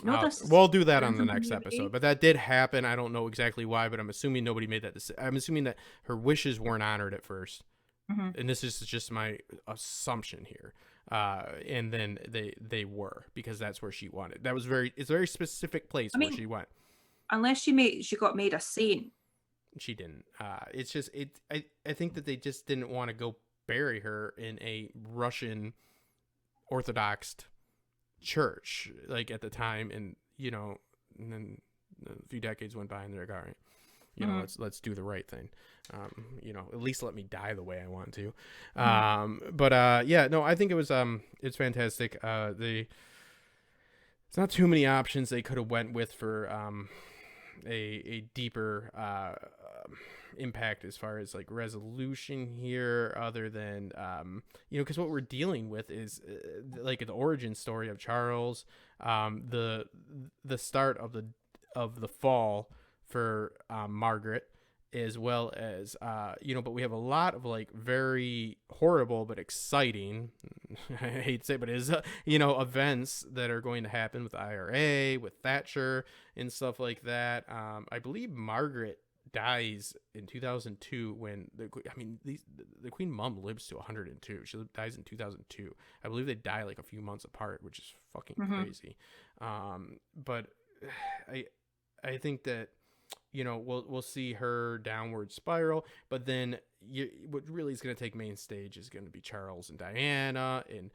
we'll do that on the next episode. But that did happen. I don't know exactly why, but I'm assuming nobody made that decision. I'm assuming that her wishes weren't honored at first. And this is just my assumption here. And then they were, because that's where she wanted. It's a very specific place where she went. Unless she got made a saint. She didn't. It's just I think that they just didn't want to go bury her in a Russian Orthodox church like at the time, and and then a few decades went by and they're like, all right, let's do the right thing. At least let me die the way I want to. I think it was it's fantastic. It's not too many options they could have went with for a deeper impact as far as like resolution here, other than because what we're dealing with is like the origin story of Charles, the start of the fall for Margaret, as well as but we have a lot of like very horrible but exciting I hate to say it, but is events that are going to happen with the IRA, with Thatcher and stuff like that. I believe Margaret dies in 2002 when the Queen Mum lives to 102. She dies in 2002. I believe they die like a few months apart, which is fucking crazy. But I think that we'll see her downward spiral, but then what really is going to take main stage is going to be Charles and Diana and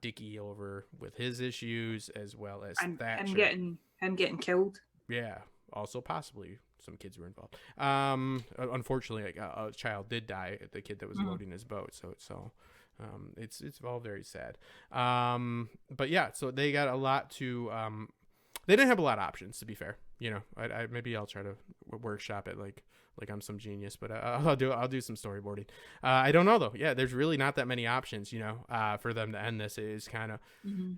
Dickie over with his issues, as well as Thatcher. Him getting killed. Yeah, also possibly some kids were involved. Unfortunately, a child did die, the kid that was loading his boat. So it's all very sad. But yeah, so they got a lot to. They didn't have a lot of options, to be fair. I maybe I'll try to workshop it like I'm some genius, but I'll do some storyboarding. I don't know though. Yeah, there's really not that many options, for them to end this. It is kind of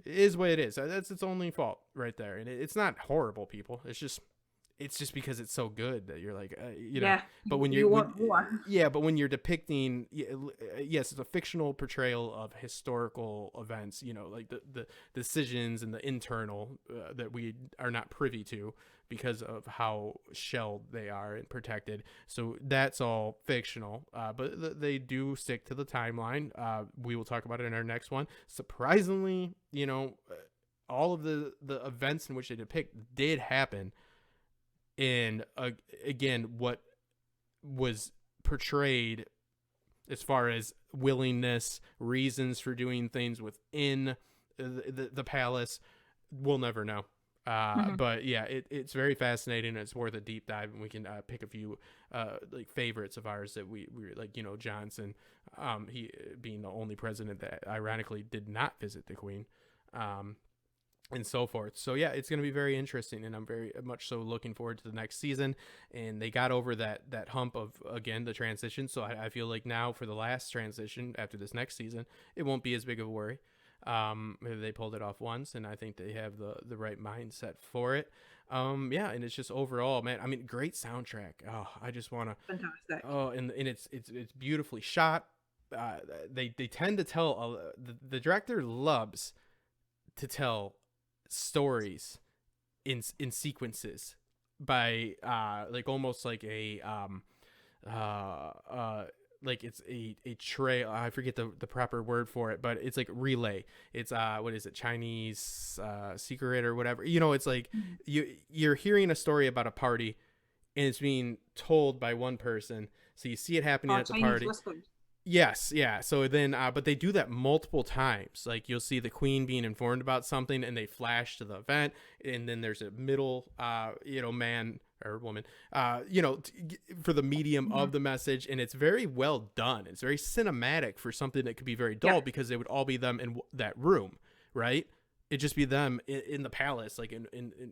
is what it is. That's its only fault right there, and it's not horrible, people. It's just because it's so good that you're like, Yeah, but when you want more. Yeah, but when you're depicting, yes, it's a fictional portrayal of historical events. Like the decisions and the internal that we are not privy to because of how shelled they are and protected. So that's all fictional. But they do stick to the timeline. We will talk about it in our next one. Surprisingly, all of the events in which they depict did happen. And again, what was portrayed as far as willingness, reasons for doing things within the palace, we'll never know. But yeah, it's very fascinating. It's worth a deep dive, and we can pick a few like favorites of ours that we like. Johnson, he being the only president that ironically did not visit the Queen. And so forth. So yeah, it's going to be very interesting, and I'm very much so looking forward to the next season. And they got over that hump of, again, the transition. So I feel like now for the last transition after this next season, it won't be as big of a worry. They pulled it off once, and I think they have the right mindset for it. Yeah, and it's just overall, man, I mean, great soundtrack. Oh, I just want to. Fantastic. Oh, and it's beautifully shot. They tend to tell the director loves to tell stories in sequences by like almost like a like it's a trail. I forget the proper word for it, but it's like relay. It's what is it, Chinese secret or whatever, it's like you're hearing a story about a party and it's being told by one person, so you see it happening at the Chinese party. whispered. Yes, yeah. So then, but they do that multiple times. Like you'll see the Queen being informed about something, and they flash to the event, and then there's a middle, man or woman, for the medium of the message, and it's very well done. It's very cinematic for something that could be very dull, because it would all be them in that room, right? It'd just be them in the palace, like in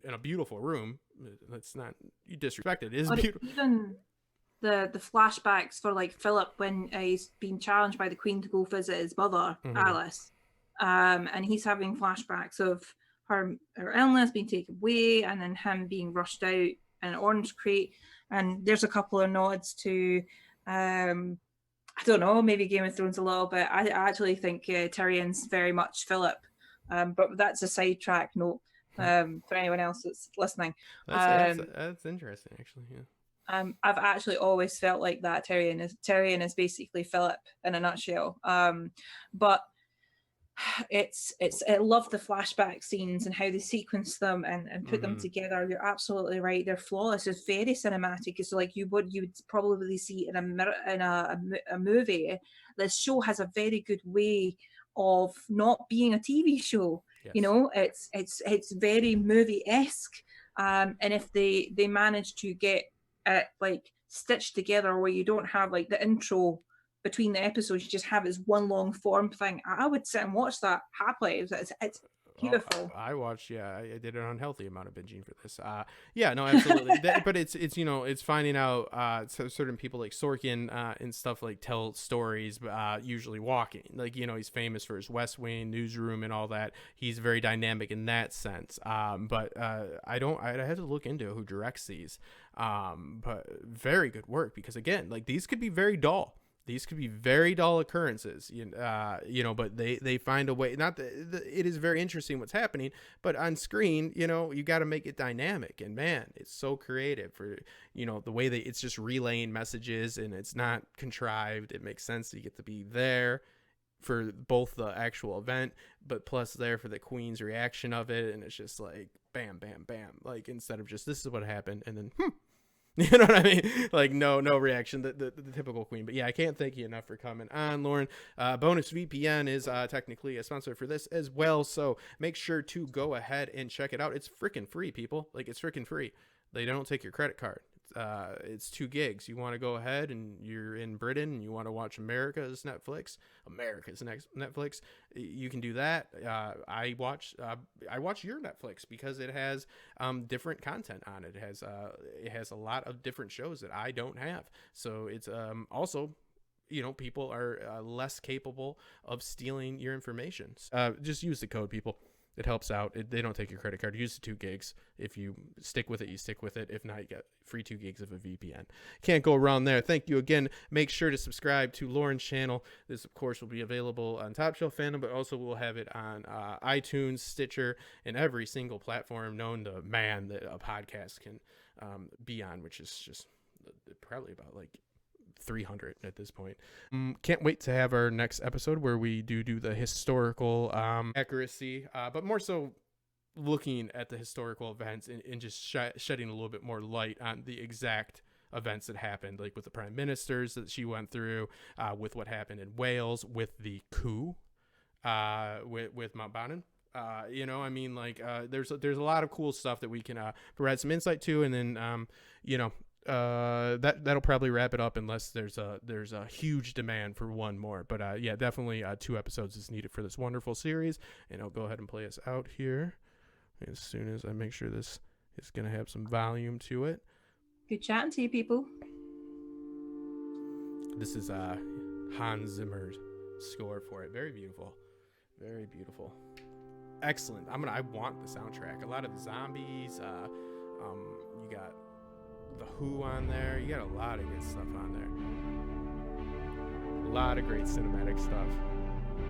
a beautiful room. That's not, you disrespect it. It is beautiful. Even the flashbacks for like Philip when he's being challenged by the Queen to go visit his mother, Alice, and he's having flashbacks of her illness being taken away, and then him being rushed out in an orange crate. And there's a couple of nods to I don't know, maybe Game of Thrones a little bit. I actually think Tyrion's very much Philip, but that's a sidetrack note for anyone else that's listening. That's interesting, actually. Yeah. I've actually always felt like that Tyrion is basically Philip in a nutshell. But I love the flashback scenes and how they sequence them and put them together. You're absolutely right. They're flawless. It's very cinematic. It's like you would probably see in a movie. This show has a very good way of not being a TV show. Yes. It's very movie-esque. And if they manage to get like stitched together where you don't have like the intro between the episodes, you just have it as one long form thing, I would sit and watch that happily. It's Beautiful. I watched. Yeah, I did an unhealthy amount of binging for this. Yeah, no, absolutely. But it's it's finding out so certain people like Sorkin and stuff like tell stories, usually walking. Like he's famous for his West Wing, Newsroom, and all that. He's very dynamic in that sense. But I had to look into who directs these. But very good work, because again, like these could be very dull. These could be very dull occurrences, but they find a way. Not that it is very interesting what's happening, but on screen, you got to make it dynamic. And man, it's so creative for, the way it's just relaying messages, and it's not contrived. It makes sense. You get to be there for both the actual event, but plus there for the Queen's reaction of it. And it's just like, bam, bam, bam. Like, instead of just, this is what happened, and then, you know what I mean? Like, no reaction, the typical Queen. But yeah, I can't thank you enough for coming on, Lauren. Bonus VPN is technically a sponsor for this as well, so make sure to go ahead and check it out. It's freaking free, people. Like, it's freaking free. They don't take your credit card. It's 2 gigs. You want to go ahead and you're in Britain and you want to watch America's Netflix, you can do that. I watch your Netflix because it has different content on it. It has a lot of different shows that I don't have. So it's also, people are less capable of stealing your information. Just use the code, people. It helps out. They don't take your credit card. Use the 2 gigs. If you stick with it, you stick with it. If not, you get free 2 gigs of a VPN. Can't go around there. Thank you again. Make sure to subscribe to Lauren's channel. This, of course, will be available on TopShelf Fandom, but also we'll have it on iTunes, Stitcher, and every single platform known to man that a podcast can be on, which is just probably about like 300 at this point. Can't wait to have our next episode where we do the historical accuracy, but more so looking at the historical events and just shedding a little bit more light on the exact events that happened, like with the prime ministers that she went through, with what happened in Wales, with the coup, with Mountbatten. There's a lot of cool stuff that we can provide some insight to, and then that'll probably wrap it up, unless there's a huge demand for one more. But yeah, definitely 2 episodes is needed for this wonderful series, and I'll go ahead and play us out here as soon as I make sure this is gonna have some volume to it. Good chatting to you, people. This is Hans Zimmer's score for it. Very beautiful, very beautiful, excellent. I want the soundtrack. A lot of the zombies. You got the Who on there. You got a lot of good stuff on there. A lot of great cinematic stuff.